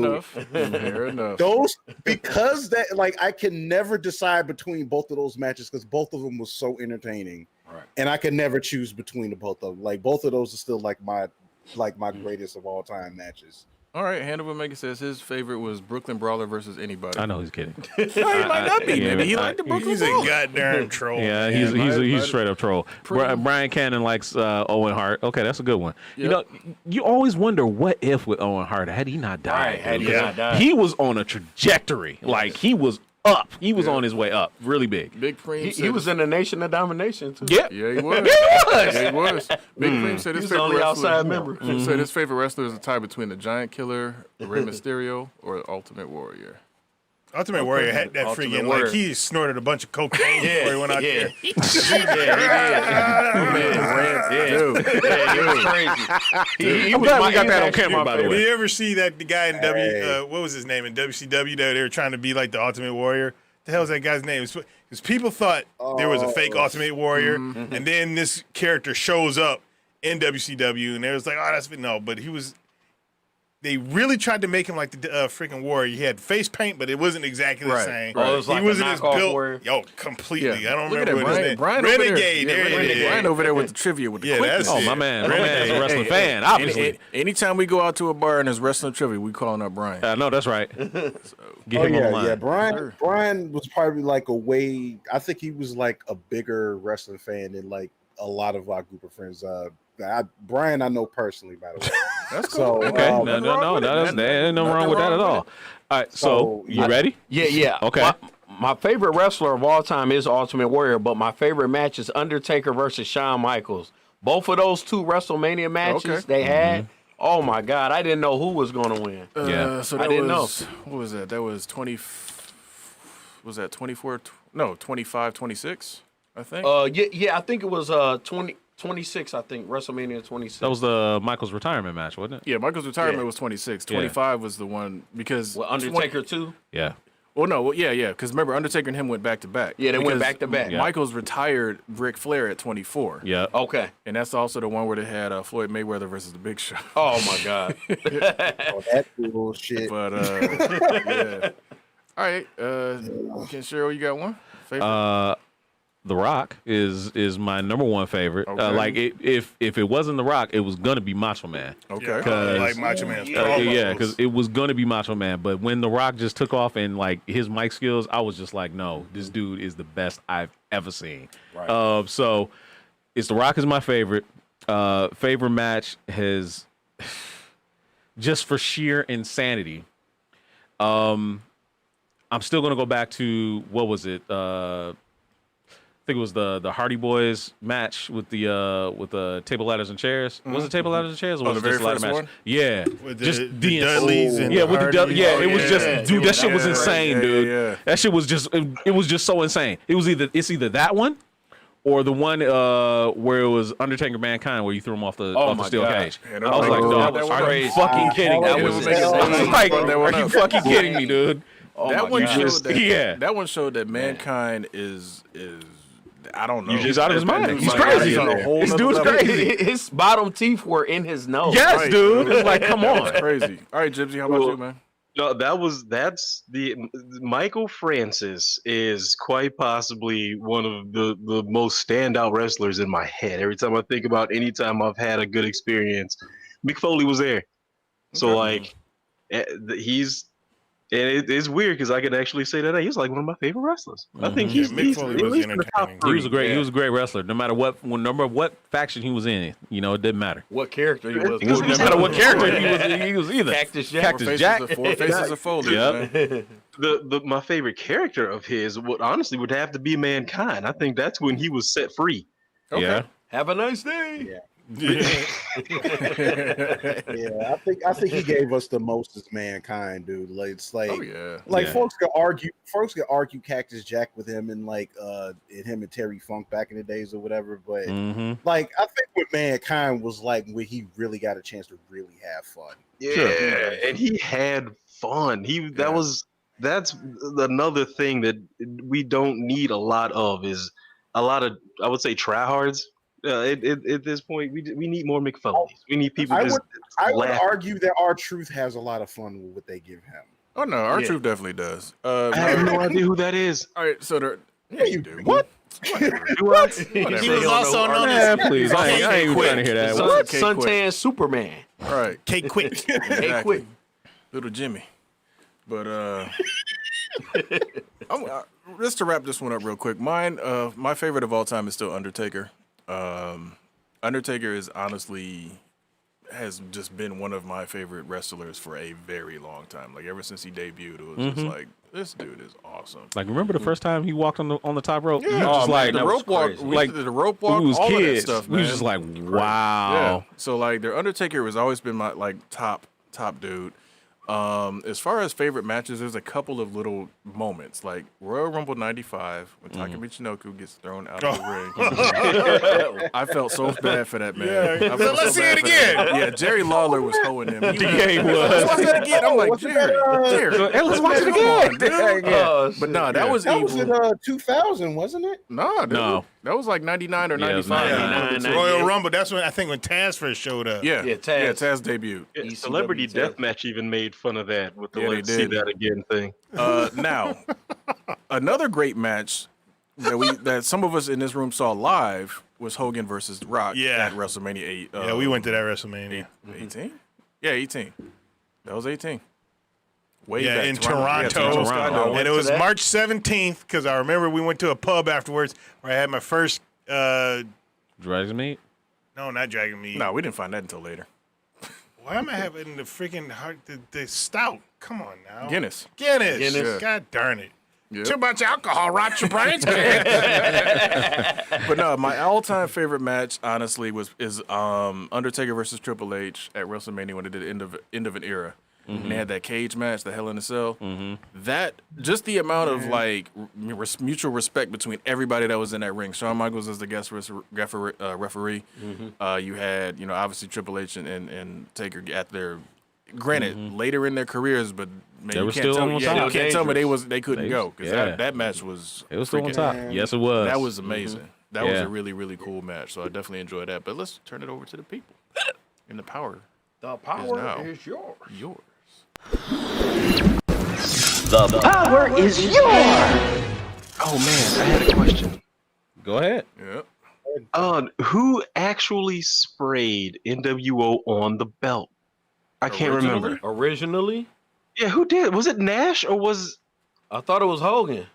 enough. Those, because that, like, I can never decide between both of those matches because both of them was so entertaining, right? And I could never choose between the both of them. Like, both of those are still like my greatest of all time matches. All right, Hannibal Mega says his favorite was Brooklyn Brawler versus anybody. I know he's kidding. No, he might not be. Maybe he liked the Brooklyn He's Brawler. a goddamn troll. Yeah, man. he's straight up troll. Brian Cannon likes Owen Hart. Okay, that's a good one. Yep. You know, you always wonder what if with Owen Hart had he not died. Right, had he not died. He was on a trajectory. Like he was up. He was on his way up, really big. Big Preem He was in the Nation of Domination too. Yeah, Yeah, he was. Yeah, he was. Big Preem said his He's favorite only wrestler. outside member. He said his favorite wrestler is a tie between the Giant Killer, Rey Mysterio, or Ultimate Warrior. Ultimate Warrior had that Ultimate freaking Warrior. like he snorted a bunch of cocaine before he went out there. He did. He was crazy. I'm glad we got that on camera, by the Did way. you ever see that the guy in what was his name in WCW that they were trying to be like the Ultimate Warrior? The hell's that guy's name? Because people thought there was a fake Ultimate Warrior, and then this character shows up in WCW, and they was like, "Oh, that's no," but he was. They really tried to make him like the freaking Warrior. He had face paint, but it wasn't exactly the same. Right. Oh, it was like he wasn't a as knockoff built. Warrior. Yo, completely. Yeah. I don't Look at remember that, what his name. Brian Renegade. Over there. There it is. Brian over there with the trivia with the Yeah, quickness. that's Oh, my it. man. Renegade. My man's a wrestling fan, obviously. Anytime we go out to a bar and there's wrestling trivia, we calling up Brian. I know that's right. Get Oh him on the yeah, line. yeah. Brian was probably like I think he was like a bigger wrestling fan than like a lot of our group of friends. Brian, I know personally, by the way. That's So, cool. Okay, Um, there ain't nothing wrong with that at all. All right, so you ready? Yeah. Okay. My favorite wrestler of all time is Ultimate Warrior, but my favorite match is Undertaker versus Shawn Michaels. Both of those two WrestleMania matches they had. Oh my God, I didn't know who was going to win. Yeah. So I that didn't was, what was that? That was 20, was that 24? No, 25, 26, I think. I think it was 26, I think, WrestleMania 26. That was the Michael's retirement match, wasn't it? Yeah, Michael's retirement was 26. 25 was the one because Well, Undertaker too? Yeah. Well, no, because remember Undertaker and him went back to back. Yeah, they went back to back. Yeah. Michaels retired Ric Flair at 24. Yeah. Okay. And that's also the one where they had Floyd Mayweather versus the Big Show. Oh my God. Oh, that bullshit. But yeah. All right, Ken Cheryl, you got one favorite? The Rock is my number one favorite. Okay. Like if it wasn't The Rock, it was gonna be Macho Man. Okay. Like Macho Man. Yeah, because it was gonna be Macho Man. But when The Rock just took off and like his mic skills, I was just like, no, this dude is the best I've ever seen. Right. So it's The Rock is my favorite. Favorite match has just for sheer insanity. I'm still gonna go back to what was it? think it was the Hardy Boys match with the table ladders and chairs. Was it table ladders and chairs? Or was the it just very ladder first match? one? Yeah, With just the Dudleys and yeah, the with the Hardys. it was just dude. That shit was insane, dude. Yeah. That shit was just it was just so insane. It's either that one or the one where it was Undertaker Mankind where you threw him off the steel cage. Yeah, I was like, dog, that was are you crazy. fucking kidding me? That was Like, are you fucking kidding me, dude? Oh That my one God. showed that. Yeah. That one showed that mankind is I don't know. He's out of his mind. He's Like, crazy. he's on a whole This nother dude's level. crazy. His bottom teeth were in his nose. Yes, Right. dude. It's like, come on. That's crazy. All right, Gypsy, how about you, man? No, that's the Michael Francis is quite possibly one of the most standout wrestlers in my head. Every time I think about any time I've had a good experience, Mick Foley was there. So like, he's. And it's weird because I can actually say that he was like one of my favorite wrestlers. I think he's Mick Foley at was least in the top entertaining. three. He was a great wrestler. No matter what faction he was in, you know, it didn't matter. What character he was? Because No matter what character he was either. Cactus Jack. Cactus Jack. Four faces of Foley. Yep. Man. My favorite character of his would have to be Mankind. I think that's when he was set free. Yeah. Have a nice day. Yeah, I think he gave us the most as Mankind, dude. Like it's like, Oh yeah. Yeah. folks could argue Cactus Jack with him and like and him and Terry Funk back in the days or whatever. But Mm-hmm. like I think with Mankind was like when he really got a chance to really have fun. Yeah, and he had fun. That's another thing that we don't need a lot of is a lot of, I would say, tryhards. At this point, we need more McFoley's. We need people. I just would laugh. argue that R-Truth has a lot of fun with what they give him. Oh no, R-Truth definitely does. I have no idea who that is. All right, so there. Yeah, you do. What? What? He was also known Man, as please. I ain't even trying to hear that. What? Suntan Superman. All right, K Quick. Hey, quick. little Jimmy. But just to wrap this one up real quick, my favorite of all time is still Undertaker. Undertaker is honestly has just been one of my favorite wrestlers for a very long time. Like ever since he debuted, it was just like this dude is awesome. Like, remember the first time he walked on the top rope? Yeah, You were just like the rope walk, like the rope walk, we was all kids. of that stuff. We was man. just like, Yeah. wow. So like the Undertaker has always been my like top dude. As far as favorite matches, there's a couple of little moments, like Royal Rumble '95 when Taka Michinoku gets thrown out of the ring. I felt so bad for that man. I felt Let's see bad it for that again. man. Yeah, Jerry Lawler was hoeing him. Yeah, he was. Let's watch that again. I'm like, wasn't Jerry, that, Jerry. Hey, let's watch it Come again. on, dude. Oh, But no, that was That was evil. in 2000, wasn't it? No, dude. No. That was like 99 or Yeah, it was 95. 99. Royal Rumble. That's when I think when Taz first showed up. Yeah, Yeah, Taz. yeah, Taz debuted. Yeah, Celebrity ECW. Deathmatch even made fun of that with the Yeah, they "Let's see did. that again" thing. Now, another great match that some of us in this room saw live was Hogan versus Rock Yeah. at WrestleMania 8. Yeah, we went to that WrestleMania. 18? Yeah, 18. That was 18. Way Yeah, back. in Yeah, Toronto. Toronto. And it was to that. March 17th because I remember we went to a pub afterwards where I had my first, Dragon meat? no, not Dragon Meat. No, we didn't find that until later. Why am I having the freaking the stout? Come on now. Guinness. Guinness. Yeah. God darn it. Yep. Too much alcohol rots your brains, kid. But no, my all-time favorite match, honestly, is Undertaker versus Triple H at WrestleMania when they did end of an era. And they had that cage match, the Hell in a Cell. That just the amount of like mutual respect between everybody that was in that ring. Shawn Michaels as the guest referee. You had obviously Triple H and Taker at their later in their careers, but man, They you were can't still tell on me, top. you can't tell me they couldn't go because yeah. that match was It was still on freaking- top. Yes, it was. That was amazing. That was Yeah. a really, really cool match. So I definitely enjoyed that. But let's turn it over to the people. And the power The power now. is yours. yours. Power is yours! Oh man, I had a question. Go ahead. Yeah. Who actually sprayed NWO on the belt? I can't remember. Originally, Yeah, who did? Was it Nash or was I thought it was Hogan.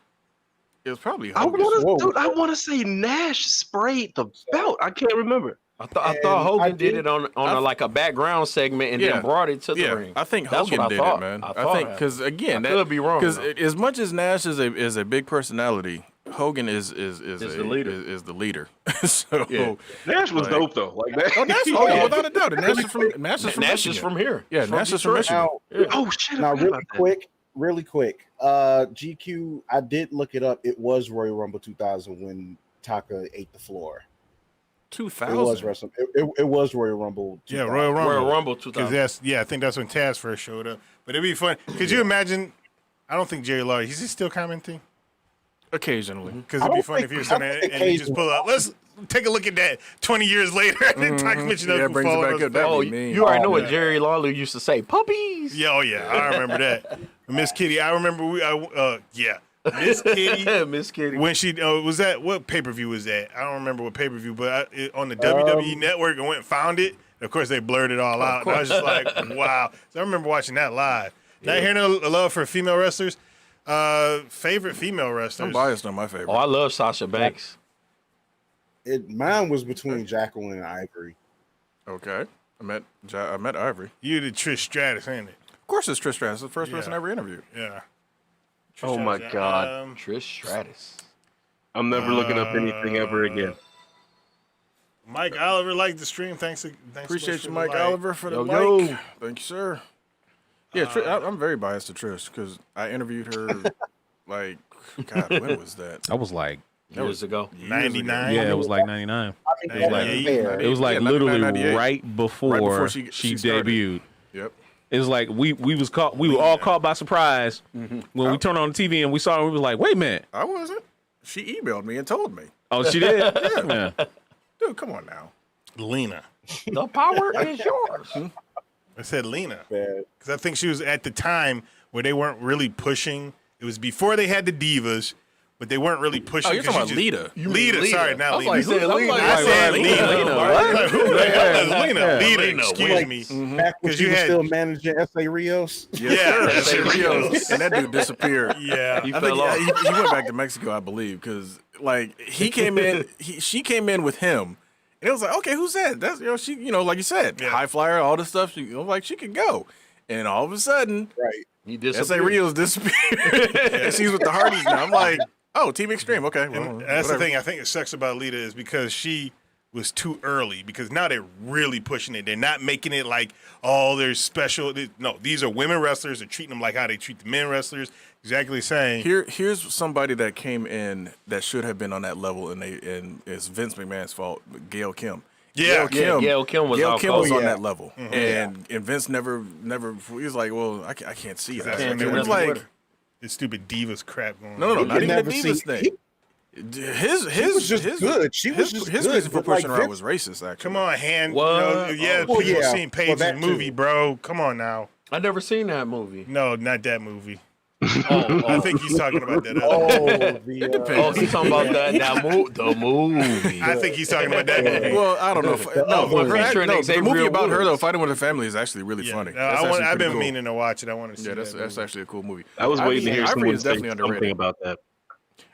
It was probably I Hogan. want to say Nash sprayed the belt. I can't remember. I thought And Hogan I did it on like a background segment and Yeah. then brought it to the Yeah, ring. I think That's Hogan what I did thought. it, man. I I thought think that. because again, I could be wrong, Because though. as much as Nash is a big personality, Hogan is the leader. Is the leader. So Yeah. Nash was dope though. Like that. Oh, Nash, without a doubt. And Nash is from from here. Yeah, Nash is from Michigan. Now, Oh shit! I now forgot about that. really quick. GQ, I did look it up. It was Royal Rumble 2000 when Taka ate the floor. 2000. It was wrestling. It was Royal Rumble. 2000. Yeah, Royal Rumble. Royal Rumble 2000. Because I think that's when Taz first showed up. But it'd be fun. Could you imagine? I don't think Jerry Lawler. Is he still commenting? Occasionally. Because it'd be fun if he was something and he just pull up. Let's take a look at that 20 years later. And Taka Michinoku Yeah, brings it back up. That'd Oh, be mean. you already know what Jerry Lawler used to say. Puppies. Yeah, I remember that. Miss Kitty, I remember Miss Kitty. Miss Kitty. When she was that, what pay-per-view was that? I don't remember what pay-per-view, but on the WWE Network, I went and found it. Of course, they blurred it all out. And I was just like, wow. So I remember watching that live. Not hearing a love for female wrestlers. Favorite female wrestlers. I'm biased on my favorite. Oh, I love Sasha Banks. Mine was between Jacqueline and Ivory. Okay. I met Ivory. You the Trish Stratus, ain't it? Of course it's Trish Stratus. The first person I ever interviewed. Yeah. Oh my god! Trish Stratus. I'm never looking up anything ever again. Mike Oliver liked the stream. Thanks Appreciate you, Mike Mike Oliver, for the like. yo. Thank you, sir. Yeah, I'm very biased to Trish because I interviewed her like, God, when was that? I was like, Years ago. 99. yeah, it was like 99. It was like Yeah, literally 98. right before she debuted. started. Yep. It was like we were all caught by surprise when we turned on the TV and we saw her. We was like, wait a minute. I wasn't. She emailed me and told me. Oh, she did. Yeah. Dude, come on now. Lena. The power is yours. I said Lena. Because I think she was at the time where they weren't really pushing. It was before they had the divas, but they weren't really pushing. Oh, you're talking about Lita. Lita, sorry, not Lena. You said Lena. I said Lena. What? Who the hell is Lena? Yeah. Lita, excuse me. Back when 'Cause she you was had- still managing S.A. Rios. Yeah. Say Rios, and that dude disappeared. Yeah. He I fell think off. he went back to Mexico, I believe, because like he came in, she came in with him, and it was like, okay, who's that? That's she, like you said, high flyer, all this stuff. She, like she could go, and all of a sudden, Right. He S.A. disappeared. Rios disappeared, and she's with the Hardys now. I'm like, oh, Team Extreme, okay. Well, And that's the whatever. thing I think it sucks about Lita is because she was too early. Because now they're really pushing it. They're not making it like, oh, there's special. No, these are women wrestlers. They're treating them like how they treat the men wrestlers. Exactly saying. Here's somebody that came in that should have been on that level, and it's Vince McMahon's fault. Gail Kim. Yeah. Gail Kim was out was cold. on that level, and Vince never. He was like, well, I can't see that. That's when do they it were on like Twitter. this stupid divas crap going on. No, not even the never Divas see- thing. His was just good. She was just his good, reason for but, like, pushing her out Vince- was racist. Actually, Come on, hand. What? Yeah, Oh, people yeah. seen Paige's Well, that movie, too. bro. Come on now. I never seen that movie. No, not that movie. Oh, I think he's talking about that other. oh, he's talking about the movie. I think he's talking about that movie. Well, I don't know. The Xavier movie about her Woods. though, Fighting with her Family, is actually really funny. No, That's actually I've pretty been cool. meaning to watch it. I want to see Yeah, that. that's actually a cool movie. I was waiting to hear Ivory someone is say definitely something underrated. about that.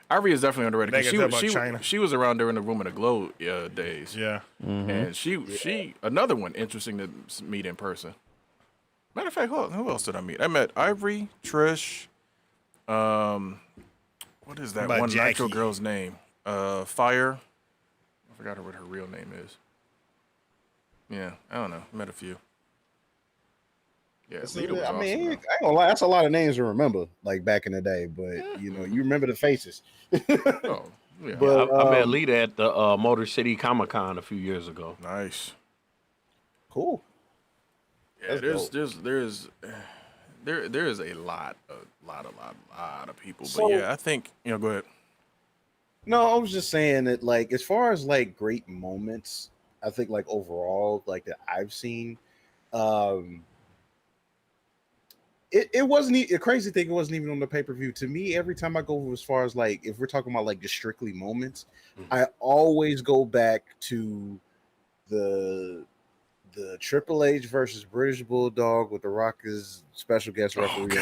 Ivory is definitely underrated. They 'Cause can talk about China. She was around during the Woman of Glow days. Yeah. And she another one interesting to meet in person. Matter of fact, who else did I meet? I met Ivory, Trish. What is that About one Nitro Jackie? girl's name? Fire. I forgot what her real name is. Yeah, I don't know. Met a few. Yeah, Lita was I mean, awesome, I ain't gonna lie, that's a lot of names to remember, like back in the day. But you remember the faces. though. Oh, yeah. But I met Lita at the Motor City Comic Con a few years ago. Nice. Cool. Yeah, That's there is a lot of people. But So- yeah, I think go ahead. No, I was just saying that, like, as far as like great moments, I think like overall, like that I've seen, it wasn't a crazy thing. It wasn't even on the pay-per-view. To me, every time I go as far as like if we're talking about like just strictly moments, I always go back to the Triple H versus British Bulldog with The Rock as special guest referee.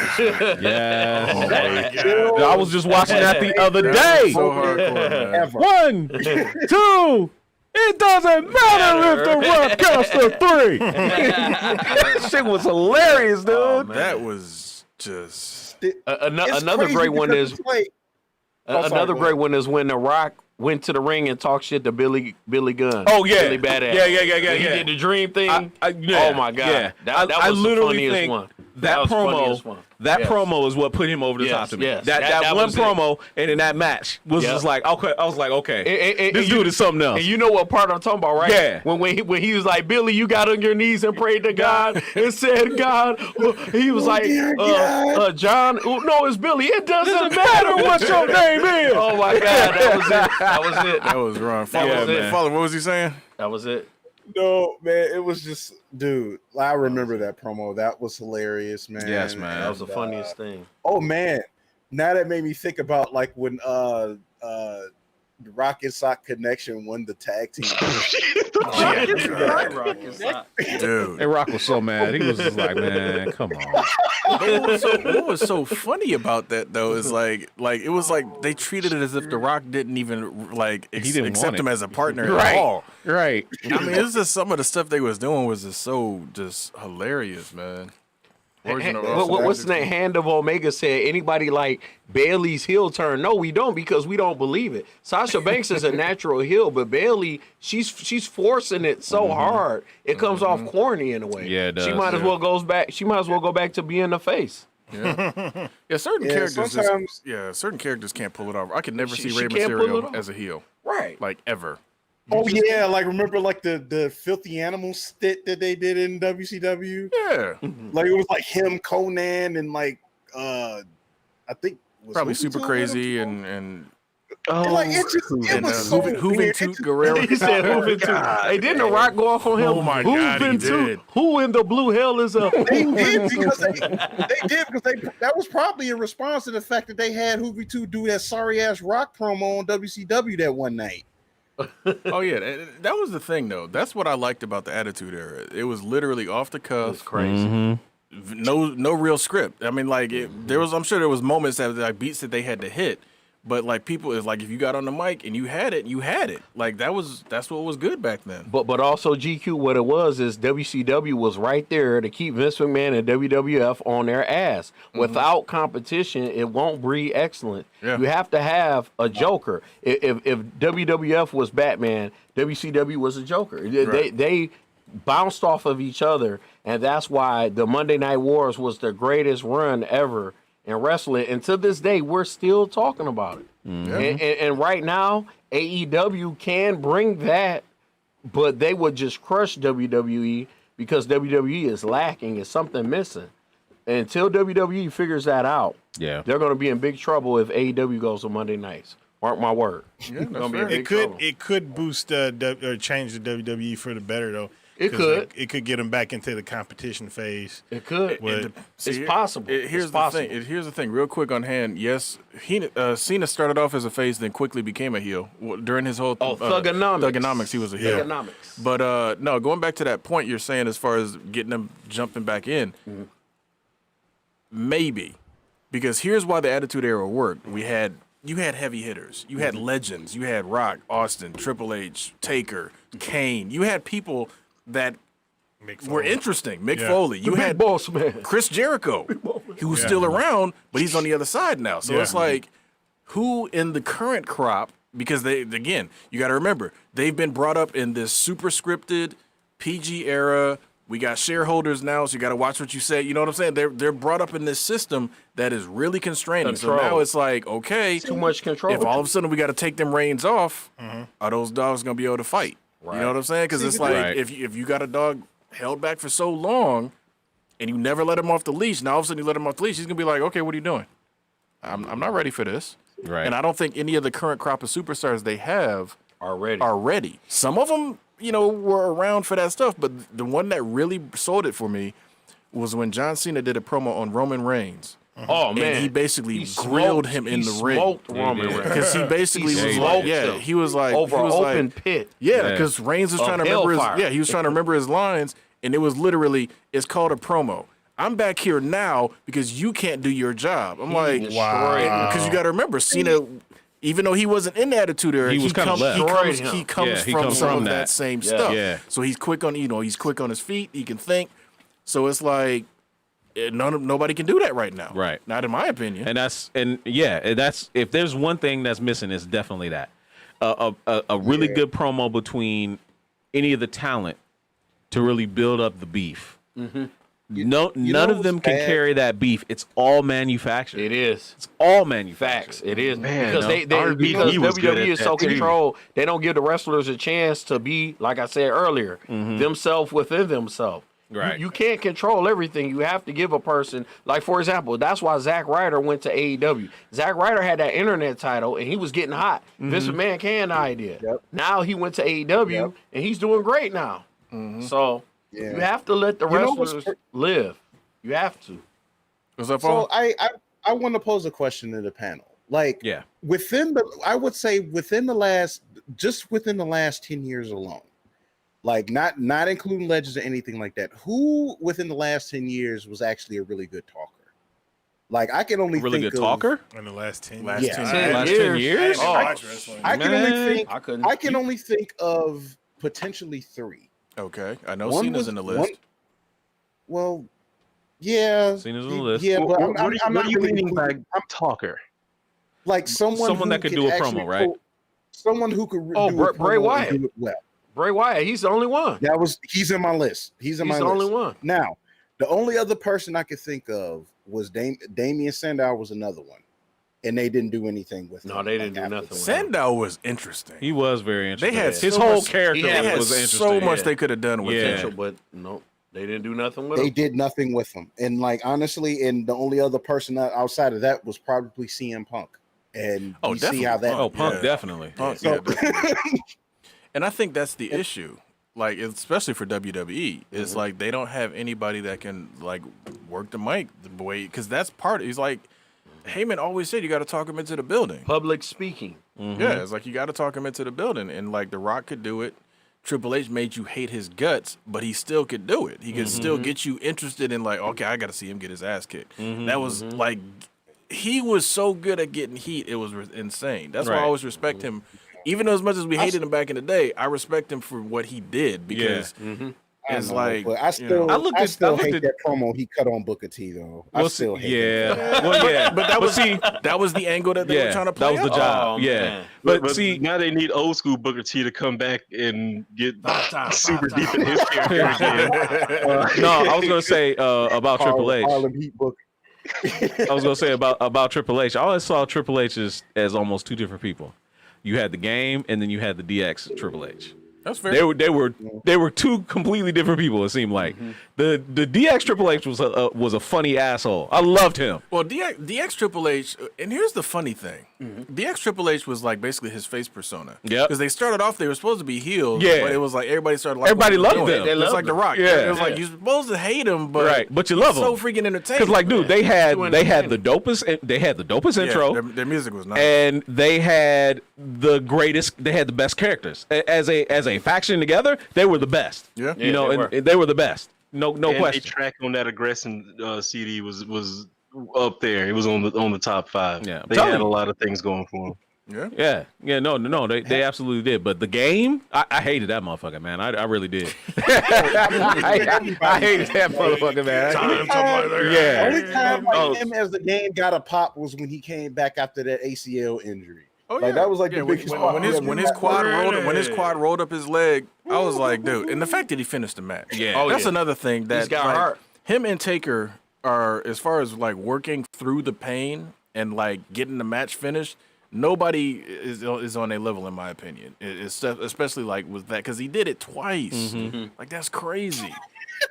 Yeah. Oh my God. I was just watching that the other day. So hardcore, man. Ever. 1, 2. It doesn't matter if the ref counts to 3. That shit was hilarious, dude. Oh, man. That was just It's Another crazy great one because is it's like, Another great one is when The Rock went to the ring and talked shit to Billy Gunn. Oh yeah, Billy Badass. Yeah. When he did the dream thing. Yeah, oh my god, yeah. that was the funniest one. That was promo, funniest one. that Yes. promo is what put him over the Yes, top to me. yes. That one was promo and in that match was Yep. just like, okay, I was like, okay, this and dude is something else. And you know what part I'm talking about, right? Yeah. When he was like, Billy, you got on your knees and prayed to God and said, God. He was like, John. No, it's Billy. It doesn't matter what your name is. Oh my God, that was it. That was it. That was wrong. Father, what was he saying? That was it. No, man, it was just, dude. I remember that promo. That was hilarious, man. Yes, man. That was the funniest thing. Oh man, now that made me think about like when the Rock and Sock Connection won the tag team. Dude. And Rock was so mad. He was just like, man, come on. What was so funny about that though is like it was like they treated it as if The Rock didn't even like accept him as a partner at all. Right. I mean, it's just some of the stuff they was doing was just so hilarious, man. What's the Hand of Omega said? Anybody like Bailey's heel turn? No, we don't, because we don't believe it. Sasha Banks is a natural heel, but Bailey, she's forcing it so hard it comes off corny in a way. Yeah, it does, She might as well goes back. She might as well go back to being the face. Yeah, certain characters. Certain characters can't pull it off. I could never see Rey Mysterio as a heel, right? Like ever. Oh yeah, like remember like the filthy animal stint that they did in WCW? Yeah. Like it was like him, Conan, and like I think was probably Hoovy Super Toot Crazy and like it was so Hoovin' Toot Guerrero. He said Hoovin' Toot. Hey, didn't The Rock go off on him? Oh my God, he did. Who in the blue hell is a They did because that was probably in response to the fact that they had Hoovy Toot do that sorry ass Rock promo on WCW that one night. Oh yeah, that was the thing though. That's what I liked about the Attitude Era. It was literally off the cuff. It's crazy. No real script. I mean, like I'm sure there was moments that like beats that they had to hit, but like people is like if you got on the mic and you had it, you had it. Like that's what was good back then. But also GQ, what it was is WCW was right there to keep Vince McMahon and WWF on their ass. Without competition, it won't breed excellence. Yeah. You have to have a Joker. If WWF was Batman, WCW was a Joker. Right. They bounced off of each other, and that's why the Monday Night Wars was the greatest run ever in wrestling. And to this day, we're still talking about it. And right now, AEW can bring that, but they would just crush WWE because WWE is lacking. It's something missing. Until WWE figures that out, they're going to be in big trouble if AEW goes to Monday nights. Mark my word. Yeah, that's fair. It could boost or change the WWE for the better though. It could. It could get them back into the competition phase. It could. It's possible. Here's the thing. Real quick on hand. Yes, Cena started off as a face, then quickly became a heel during his whole Thugonomics. Thugonomics. He was a heel. Thugonomics. But no, going back to that point you're saying as far as getting them jumping back in, maybe because here's why the Attitude Era worked. You had heavy hitters. You had legends. You had Rock, Austin, Triple H, Taker, Kane. You had people that were interesting. Mick Foley. You had boss man. Chris Jericho, who was still around, but he's on the other side now. So it's like, who in the current crop, because you got to remember, they've been brought up in this super scripted PG era. We got shareholders now, so you got to watch what you say. You know what I'm saying? They're brought up in this system that is really constraining. So now it's like, okay, too much control. If all of a sudden we got to take them reins off, are those dogs gonna be able to fight? Right. You know what I'm saying? Because it's like if you got a dog held back for so long, and you never let him off the leash, now all of a sudden you let him off the leash, he's gonna be like, okay, what are you doing? I'm not ready for this. Right. And I don't think any of the current crop of superstars they have are ready. Some of them, were around for that stuff, but the one that really sold it for me was when John Cena did a promo on Roman Reigns. Oh man! And he basically grilled him in the ring. Smoked Roman Reigns because he basically was like, he was like over an open pit. Yeah, because Reigns was trying to remember he was trying to remember his lines, and it was literally, it's called a promo. I'm back here now because you can't do your job. I'm like, wow. Because you got to remember, Cena, even though he wasn't in the Attitude Era, he comes from some of that same stuff. Yeah. So he's quick on, he's quick on his feet. He can think. So it's like, Nobody can do that right now. Right. Not in my opinion. And that's if there's one thing that's missing, it's definitely that a really good promo between any of the talent to really build up the beef. Mm-hmm. None of them can carry that beef. It's all manufactured. It is. It's all manufactured. Facts. It is. Man, because because WWE is so controlled, they don't give the wrestlers a chance to be, like I said earlier, themselves within themselves. Right. You can't control everything. You have to give a person, like, for example, that's why Zack Ryder went to AEW. Zack Ryder had that internet title, and he was getting hot. Vince McMahon canned the idea. Yep. Now he went to AEW, and he's doing great now. So you have to let the wrestlers live. You have to. What's up, So I want to pose a question to the panel. Like, within the last 10 years alone, like not including legends or anything like that, who within the last 10 years was actually a really good talker? Like, I can only really think good of, talker in the last 10 last years. 10 years. I can only think of potentially 3. Okay, I know Cena's in the list. Well, yeah, Cena's on the list. Yeah, but what are you meaning by talker? Like someone that could do a promo, right? Someone who could. Bray Wyatt. Do it well. Bray Wyatt, he's the only one. He's in my list. He's the only one. Now, the only other person I could think of was Damian Sandow was another one, and they didn't do anything with him. No, they didn't do nothing. Sandow was interesting. He was very interesting. They had his whole character was interesting. So much they could have done with him, but no, they didn't do nothing with him. They did nothing with him, and like honestly, and the only other person outside of that was probably CM Punk. And you see how that. Oh, Punk definitely. Punk, definitely. And I think that's the issue. Like, especially for WWE, it's like they don't have anybody that can like work the mic the way, because that's part. He's like, Heyman always said, you got to talk him into the building. Public speaking. Yeah, it's like you got to talk him into the building, and like The Rock could do it. Triple H made you hate his guts, but he still could do it. He could still get you interested in like, okay, I got to see him get his ass kicked. That was like, he was so good at getting heat, it was insane. That's why I always respect him. Even though as much as we hated him back in the day, I respect him for what he did, because it's like, but I still hate that promo he cut on Booker T though. I still hate that. But that was the angle that they were trying to play. That was the job. But see, now they need old school Booker T to come back and get super deep in his character again. No, I was gonna say about Triple H. Harlem Heat Booker. I was gonna say about Triple H. I always saw Triple H as almost two different people. You had the Game, and then you had the DX Triple H. That's fair. They were two completely different people. It seemed like the DX Triple H was a funny asshole. I loved him. Well, DX Triple H, and here's the funny thing: DX Triple H was like basically his face persona. Yeah, because they started off, they were supposed to be heels. Yeah, but it was like everybody started. Everybody loved them. It's like The Rock. Yeah, it was like you're supposed to hate him, but you love him. So freaking entertaining. Because like, dude, they had the dopest intro. Their music was nice, and they had the greatest. They had the best characters as a faction together. They were the best. Yeah, you know, and they were the best. No question. The track on that Aggression CD was up there. It was on the top 5. Yeah, they had a lot of things going for them. Yeah. No. They absolutely did. But the Game, I hated that motherfucker, man. I really did. I hated that motherfucker, man. The only time him as the Game got a pop was when he came back after that ACL injury. That was like the biggest when his quad rolled up his leg, I was like, dude. And the fact that he finished the match, that's another thing that he's got hurt. Him and Taker are, as far as like working through the pain and like getting the match finished, nobody is on a level, in my opinion. It's especially like with that, because he did it twice. Like, that's crazy.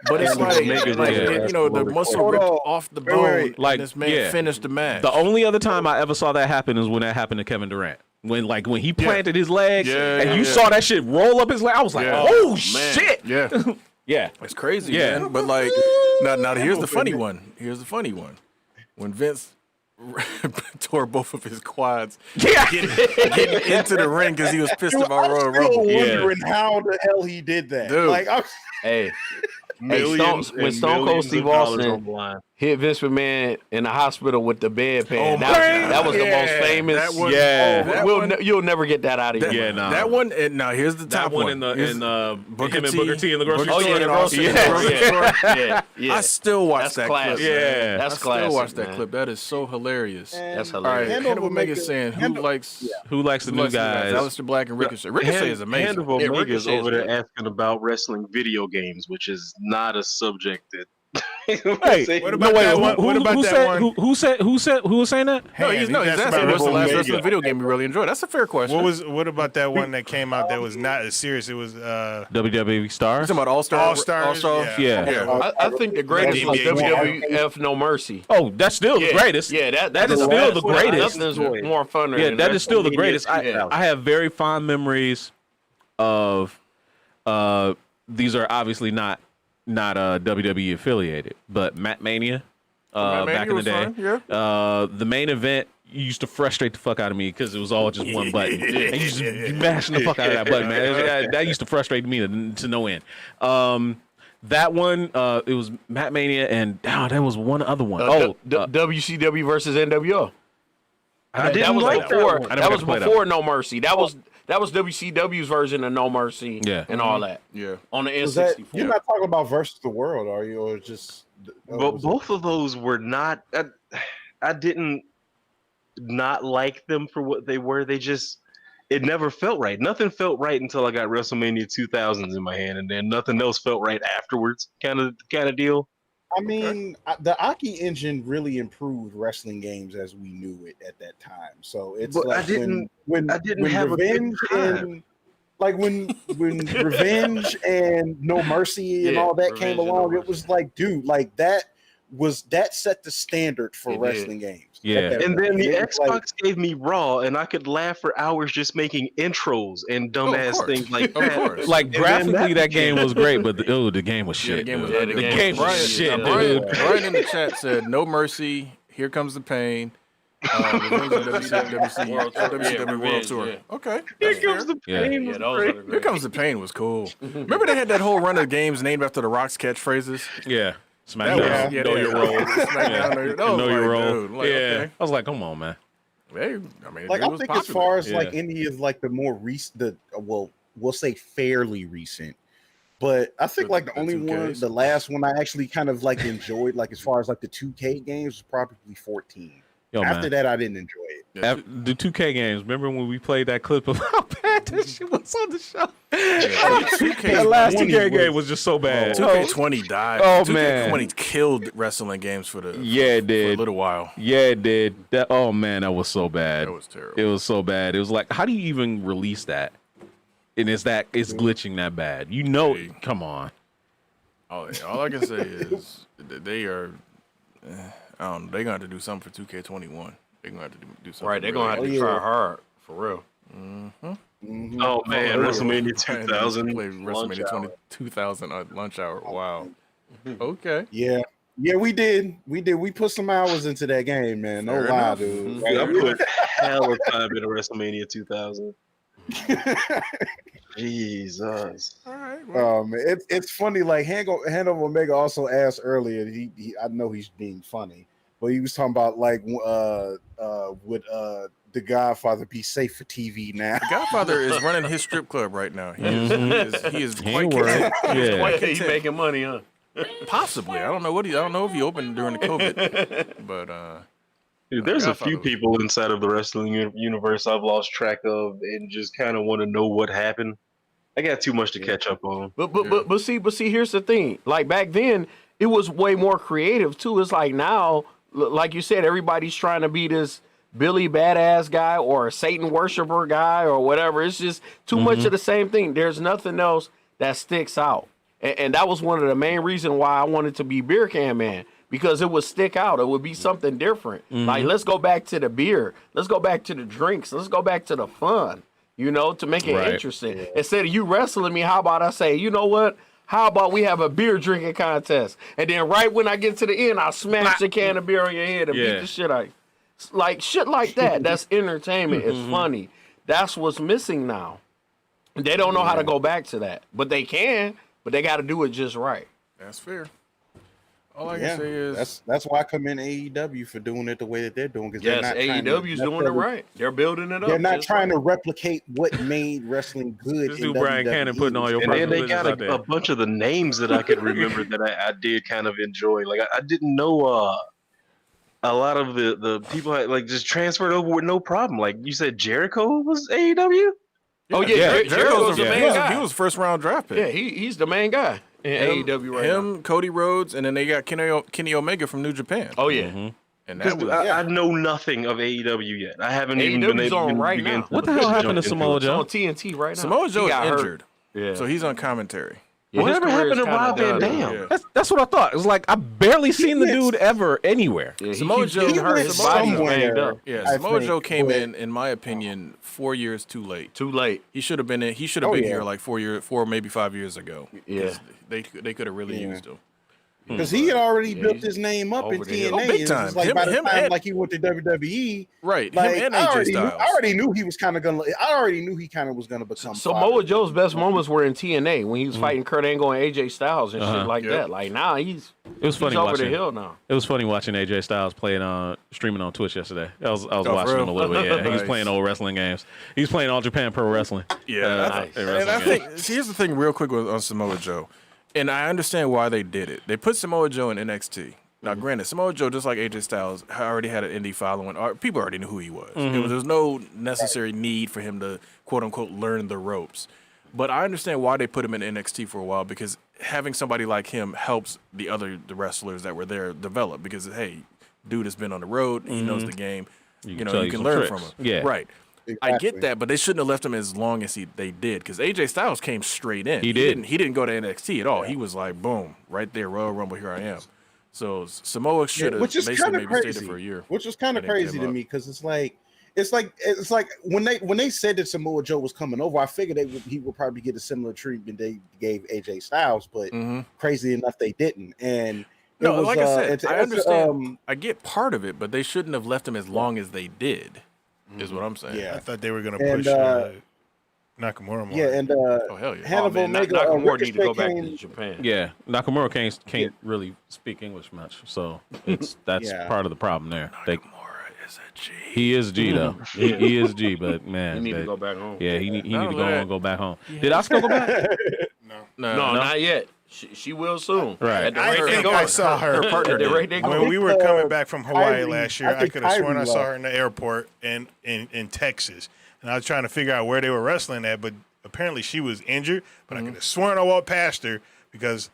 But it's like the muscle ripped off the bone. Like, this man finished the match. The only other time I ever saw that happen is when that happened to Kevin Durant. When he planted his legs and you saw that shit roll up his leg, I was like, oh shit. Yeah, it's crazy, man. But like, now here's the funny one. When Vince tore both of his quads, getting into the ring because he was pissed about Royal Rumble. I'm still wondering how the hell he did that. Dude. Like, when Stone Cold Steve Austin hit Vince McMahon in the hospital with the bedpan. Oh, that was the most famous. That was, You'll never get that out of here. Yeah, nah. That one. Now here's the top That one in the him and Booker T in the grocery Oh store. yeah, the grocery store. Yeah. I still watch That's that classic. clip. Yeah. That's I classic. still watch that man. clip. That is so hilarious. That's All right, hilarious. Hand of Omega's saying who likes Who likes the new guys? Aleister Black and Ricochet. Ricochet is amazing. Hand of Omega is Ricochet is over there good. asking about wrestling video games, which is not a subject that. Hey, What about that one? What about that one? Who was saying that? No, he's That's asking about what's the last Omega. wrestling video game you really enjoyed. That's a fair question. What about that one that came out that was not as serious? It was WWE stars. Talking about All Star? All-Stars? Yeah. I think the greatest was WWF No Mercy. Oh, that's still the greatest. Yeah, that is still the greatest. Nothing's more fun than Yeah, that is still the greatest. Yeah. I have very fond memories of. These are obviously not WWE affiliated, but Matt Mania. Back in the day, the main event used to frustrate the fuck out of me because it was all just one button. And you just mashing the fuck out of that button, man. That used to frustrate me to no end. That one, it was Matt Mania, and there was one other one. WCW versus NWO. That was before No Mercy. That was WCW's version of No Mercy and all that. Yeah. On the N64. You're not talking about versus the world, are you? Or just But both of those were not. I didn't not like them for what they were. It never felt right. Nothing felt right until I got WrestleMania 2000s in my hand, and then nothing else felt right afterwards. Kind of deal. I mean, the Aki engine really improved wrestling games as we knew it at that time. So it's But like when I didn't have Revenge a good time. and like when Revenge and No Mercy and all that came along, it was like, dude, like that set the standard for wrestling games. Yeah. And then the Xbox gave me Raw, and I could laugh for hours just making intros and dumbass things like that. Like graphically, that game was great, but the game was shit. The game was shit, Brian, dude. Brian in the chat said, "No Mercy. Here Comes the Pain." Revenge of WCW World Tour. Okay. Here Comes the Pain. Was great. Here Comes the Pain was cool. Remember they had that whole run of games named after the Rock's catchphrases? Yeah. SmackDown. Know your role. Know your role. Like, yeah. okay. I was like, come on, man. I mean, Like I think as far as like Yeah. any of like the more recent, we'll say fairly recent, but I think like the only 2Ks. one, the last one I actually kind of like enjoyed, like as far as like the 2K games, was probably 14. Yo, After man. that, I didn't enjoy it. The 2K games. Remember when we played that clip of how bad that shit was on the show? Yeah, The last 2K 2K game was just so bad. 2K20 died. Oh, 2K20 man. killed wrestling games for it for a did. little while. Yeah, it did. Oh man, that was so bad. That was terrible. It was so bad. It was like, how do you even release that? And it's glitching that bad. You know, come on. All I can say is that they are. I don't know. They're gonna have to do something for 2K21. They're gonna have to do something. Right, they're gonna have to try hard for real. Oh man, WrestleMania 2000. Play WrestleMania 2000 at lunch hour. Wow. Okay. Yeah, we did. We put some hours into that game, man. No Fair lie, enough. dude. I put hell of time into WrestleMania 2000. Jesus. All right. It's funny. Like Hand of Omega also asked earlier. He I know he's being funny, but he was talking about like would the Godfather be safe for TV now? The Godfather is running his strip club right now. He is quite content. Yeah. He's making money, huh? Possibly. I don't know if he opened during the COVID, but Dude, there's a Godfather few was- people inside of the wrestling universe I've lost track of and just kind of want to know what happened. I got too much to catch up on. But see, here's the thing. Like back then, it was way more creative too. It's like now, like you said, everybody's trying to be this Billy badass guy or a Satan worshiper guy or whatever. It's just too much of the same thing. There's nothing else that sticks out. And that was one of the main reasons why I wanted to be Beer Can Man, because it would stick out. It would be something different. Like, let's go back to the beer. Let's go back to the drinks. Let's go back to the fun, to make it interesting. Instead of you wrestling me, how about I say, you know what? How about we have a beer drinking contest? And then right when I get to the end, I'll smash the can of beer on your head and beat the shit out of you. Like, shit like that. That's entertainment. It's funny. That's what's missing now. They don't know how to go back to that. But they can, but they got to do it just right. that's fair. All I can say is that's why I commend AEW for doing it the way that they're doing. Yes, AEW's doing it right. They're building it up. They're not trying to replicate what made wrestling good. This dude Brian Cannon putting all your and then they got out there. a bunch of the names that I could remember that I did kind of enjoy. Like I didn't know a lot of the people like just transferred over with no problem. Like you said, Jericho was AEW. Oh yeah, Jericho's the main guy. He was first round draft pick. Yeah, he's the main guy in AEW right now. Him, Cody Rhodes, and then they got Kenny Omega from New Japan. Oh yeah. Mm-hmm. And that was, I know nothing of AEW yet. I haven't even been able on to right begin now. What the hell happened to Samoa Joe? It's on TNT right now. Samoa Joe is injured. Hurt. Yeah. So he's on commentary. Yeah, Whatever happened to Rob Van done. Dam? Yeah. That's what I thought. It was like I barely seen the dude ever anywhere. Yeah, Samoa Joe getting hurt. His body's banged up. Yeah, Samoa Joe came in my opinion, 4 years too late. Too late. He should have been in. He should have been here like 4 maybe 5 years ago. Yeah. They could have really used him. Because he had already built his name up in TNA. Oh, big time. It's like by the time like he went to WWE, right? Like, Him and I AJ Styles. I already knew he was kind of gonna. I already knew he kind of was gonna become. Samoa Joe's best moments were in TNA when he was fighting Kurt Angle and AJ Styles and shit like that. Like now he's funny over watching the hill now. It was funny watching AJ Styles playing streaming on Twitch yesterday. I was watching real? him a little bit. Yeah, Nice. he's playing old wrestling games. He's playing All Japan Pro Wrestling. Yeah, nice. and I think here's the thing, real quick on Samoa Joe, and I understand why they did it. They put Samoa Joe in NXT. Now, granted, Samoa Joe, just like AJ Styles, already had an indie following. People already knew who he was. There was no necessary need for him to, quote unquote, learn the ropes. But I understand why they put him in NXT for a while, because having somebody like him helps the wrestlers that were there develop. Because hey, dude has been on the road, he knows the game. You can learn tricks. from him. Yeah, right. Exactly. I get that, but they shouldn't have left him as long as they did, because AJ Styles came straight in. He did. He didn't go to NXT at all. He was like, boom, right there, Royal Rumble, here I am. So Samoa should have basically maybe stayed there for a year. Which was kind of crazy to me, because it's like when they said that Samoa Joe was coming over, I figured he would probably get a similar treatment they gave AJ Styles, but crazy enough they didn't. And no, like I said, I understand. I get part of it, but they shouldn't have left him as long as they did. Is what I'm saying. Yeah, I thought they were gonna push Nakamura more. Yeah, and oh hell yeah, Hannibal Omega, Nakamura need to go back to Japan. Yeah, Nakamura can't really speak English much, so that's part of the problem there. Nakamura is a G. He is G though. he is G, but man, He need to go back home. Yeah, he need to go back home. Did Asuka go back? No, not yet. She will soon. Right. I saw her when we were coming back from Hawaii last year. I could have sworn I saw her in the airport in Texas, and I was trying to figure out where they were wrestling at, but apparently she was injured. But I could have sworn I walked past her because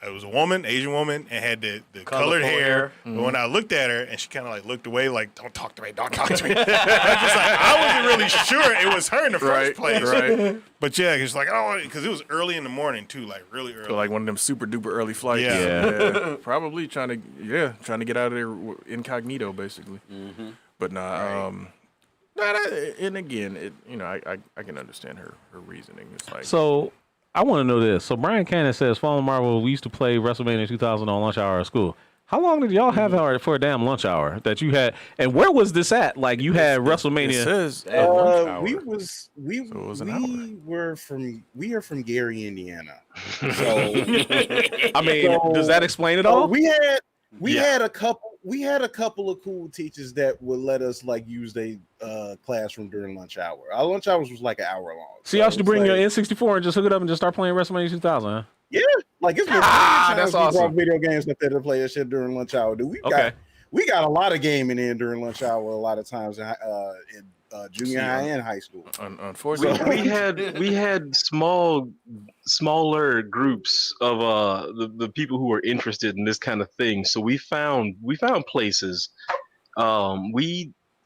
it was a woman, Asian woman, and had the colored hair. But when I looked at her, and she kind of like looked away, like, don't talk to me. I wasn't really sure it was her in the first place. Right. But yeah, it's like, because it was early in the morning too, like really early. So like one of them super duper early flights. Yeah. Probably trying to get out of there incognito, basically. But and again, I can understand her reasoning. It's like, so I want to know this. So Brian Cannon says, "Fallen Marvel, we used to play WrestleMania 2000 on lunch hour at school. How long did y'all have for a damn lunch hour that you had? And where was this at? Like you had WrestleMania." It says lunch hour. We are from Gary, Indiana. So I mean, does that explain it all? We had a couple of cool teachers that would let us like use their classroom during lunch hour. Our lunch hours was like an hour long. So y'all should bring your N64 and just hook it up and just start playing WrestleMania 2000, huh? Yeah, like it's been that's awesome. We brought video games up there to play that shit during lunch hour. Dude, we got a lot of gaming in during lunch hour a lot of times in junior high and high school. Unfortunately, we had smaller groups of the people who were interested in this kind of thing. So we found places.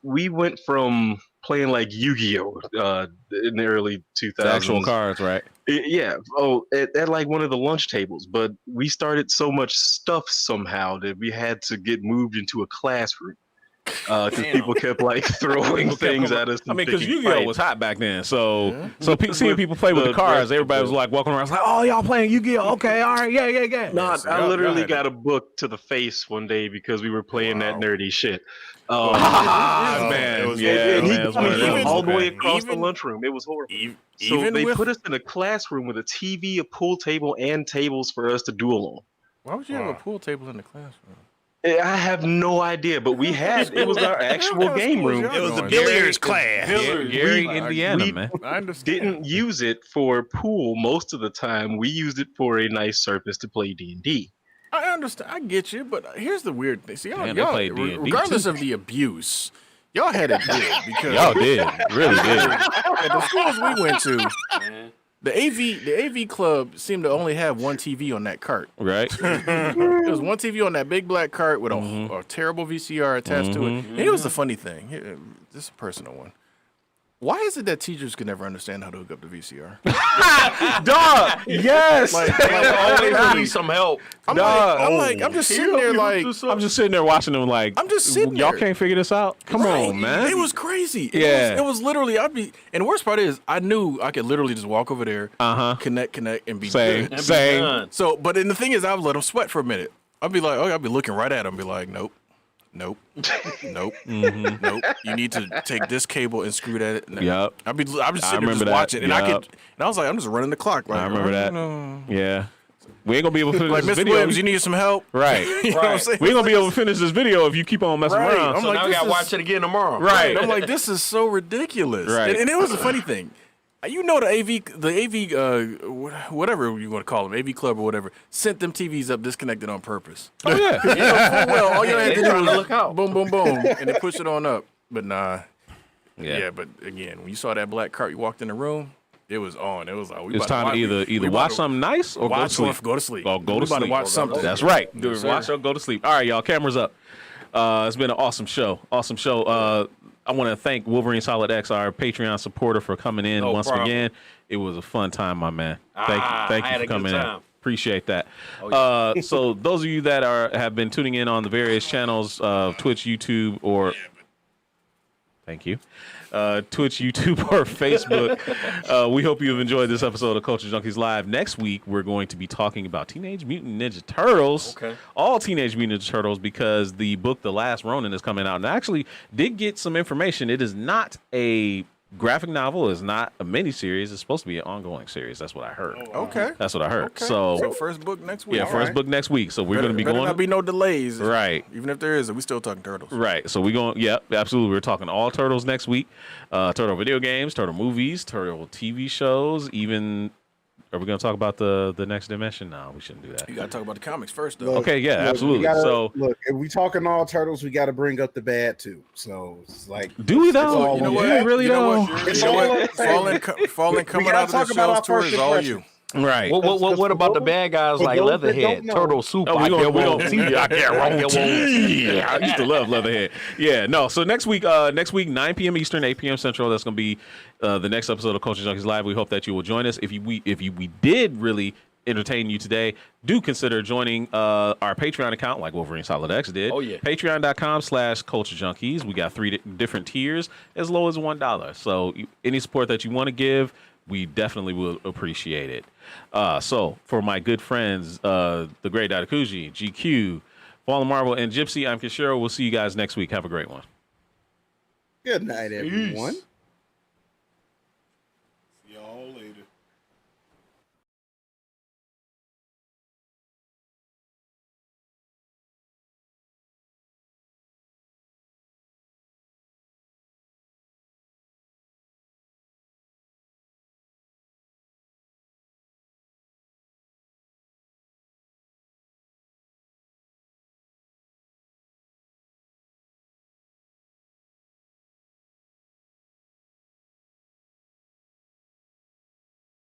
We went from playing like Yu-Gi-Oh in the early 2000s. The actual cards, right? Yeah. Oh, at like one of the lunch tables. But we started so much stuff somehow that we had to get moved into a classroom. Because people kept like throwing things at us. I mean, because Yu-Gi-Oh was hot back then, so seeing people play with the cards, everybody was like walking around, was like, "Oh, y'all playing Yu-Gi-Oh? Okay, all right, yeah." No, I literally got a book to the face one day because we were playing that nerdy shit. Man, he all the way across the lunchroom. It was horrible. So they put us in a classroom with a TV, a pool table, and tables for us to duel on. Why would you have a pool table in the classroom? I have no idea, but we had it was our actual game room. It was a billiards class. Gary, Indiana, we man. I understand. Didn't use it for pool most of the time. We used it for a nice surface to play D&D. I understand. I get you, but here's the weird thing. See, Man, they played D&D regardless too. of the abuse, y'all had it good because Y'all did, really did. at the schools we went to, the AV club seemed to only have one TV on that cart. Right? There was one TV on that big black cart with a terrible VCR attached to it. And here's the funny thing. This is a personal one. Why is it that teachers can never understand how to hook up the VCR? Dog, yes. always need some help. I'm just sitting there like, I'm just sitting there watching them like, I'm just sitting y'all there. can't figure this out? Come on, man. It was crazy. Yeah. It was literally, and the worst part is, I knew I could literally just walk over there, connect, and be Same, good. same. So, but then the thing is, I would let them sweat for a minute. I'd be like, I'd be looking right at them, be like, nope. Nope. Nope. Nope. You need to take this cable and screw that. No. Yep. I'm just sitting there just that. watching, and Yep. I was like, I'm just running the clock. Like, I remember that. no. Yeah. We ain't gonna be able to finish Like, this Mr. video. Williams, you need some help? Right. You know what I'm saying? We ain't gonna be able to finish this video if you keep on messing Right. around. I'm So like, now we this gotta is- watch it again tomorrow. Right. I'm like, this is so ridiculous. Right. And it was a funny thing. You know, the AV, whatever you want to call them, AV club or whatever, sent them TVs up disconnected on purpose. Oh yeah. You know, full well, all you had to do trying to was look out. boom, boom, boom, and then push it on up. But nah. Yeah. Yeah, but again, when you saw that black cart, you walked in the room, it was on. It was like, It's time to either watch something nice or go to sleep. Go to sleep. Oh, go We to about sleep. watch something. That's right. Yes, sir. Watch or go to sleep. All right, y'all. Cameras up. It's been an awesome show. Awesome show. I want to thank Wolverine Solid X, our Patreon supporter, for coming in No once problem. again. It was a fun time, my man. Thank I you had for a good coming in. time. Appreciate that. So those of you that have been tuning in on the various channels of Twitch, YouTube, or thank you. Twitch, YouTube, or Facebook. We hope you've enjoyed this episode of Culture Junkies Live. Next week, we're going to be talking about Teenage Mutant Ninja Turtles. Okay. All Teenage Mutant Ninja Turtles, because the book The Last Ronin is coming out. And I actually did get some information. It is not a graphic novel. It's not a miniseries. It's supposed to be an ongoing series. That's what I heard. Okay. That's what I heard. Okay. So first book next week. yeah, first book next week. So we're going to be better going. not be no delays. Right. Even if there is, we still talking turtles. Right. So we're going, yeah, absolutely. We're talking all Turtles next week. Turtle video games, Turtle movies, Turtle TV shows, even. Are we going to talk about the next dimension? No, we shouldn't do that. You got to talk about the comics first, though. Okay, yeah, Look, absolutely. we gotta- So look, if we talking all turtles, we got to bring up the bad too. So it's like, do we though? all You know on what? that. Really You know though? what? It's You know all what? on the table. Falling coming gotta out of talk the about show's our tour first is all impression. you. Right. What about the bad guys For like those that Leatherhead, don't know- Turtle Soup? Oh, we I don't guarantee see. I guarantee. I used to love Leatherhead. Yeah, no. So next week, 9 p.m. Eastern, 8 p.m. Central. That's going to be the next episode of Culture Junkies Live. We hope that you will join us. If we did really entertain you today, do consider joining our Patreon account like Wolverine Solid X did. Oh, yeah. Patreon.com/Culture Junkies. We got 3 different tiers as low as $1. So any support that you want to give, we definitely will appreciate it. So for my good friends, the great Dadakuji, GQ, Fallen Marvel, and Gypsy, I'm Kishiro. We'll see you guys next week. Have a great one. Good night, everyone. Peace.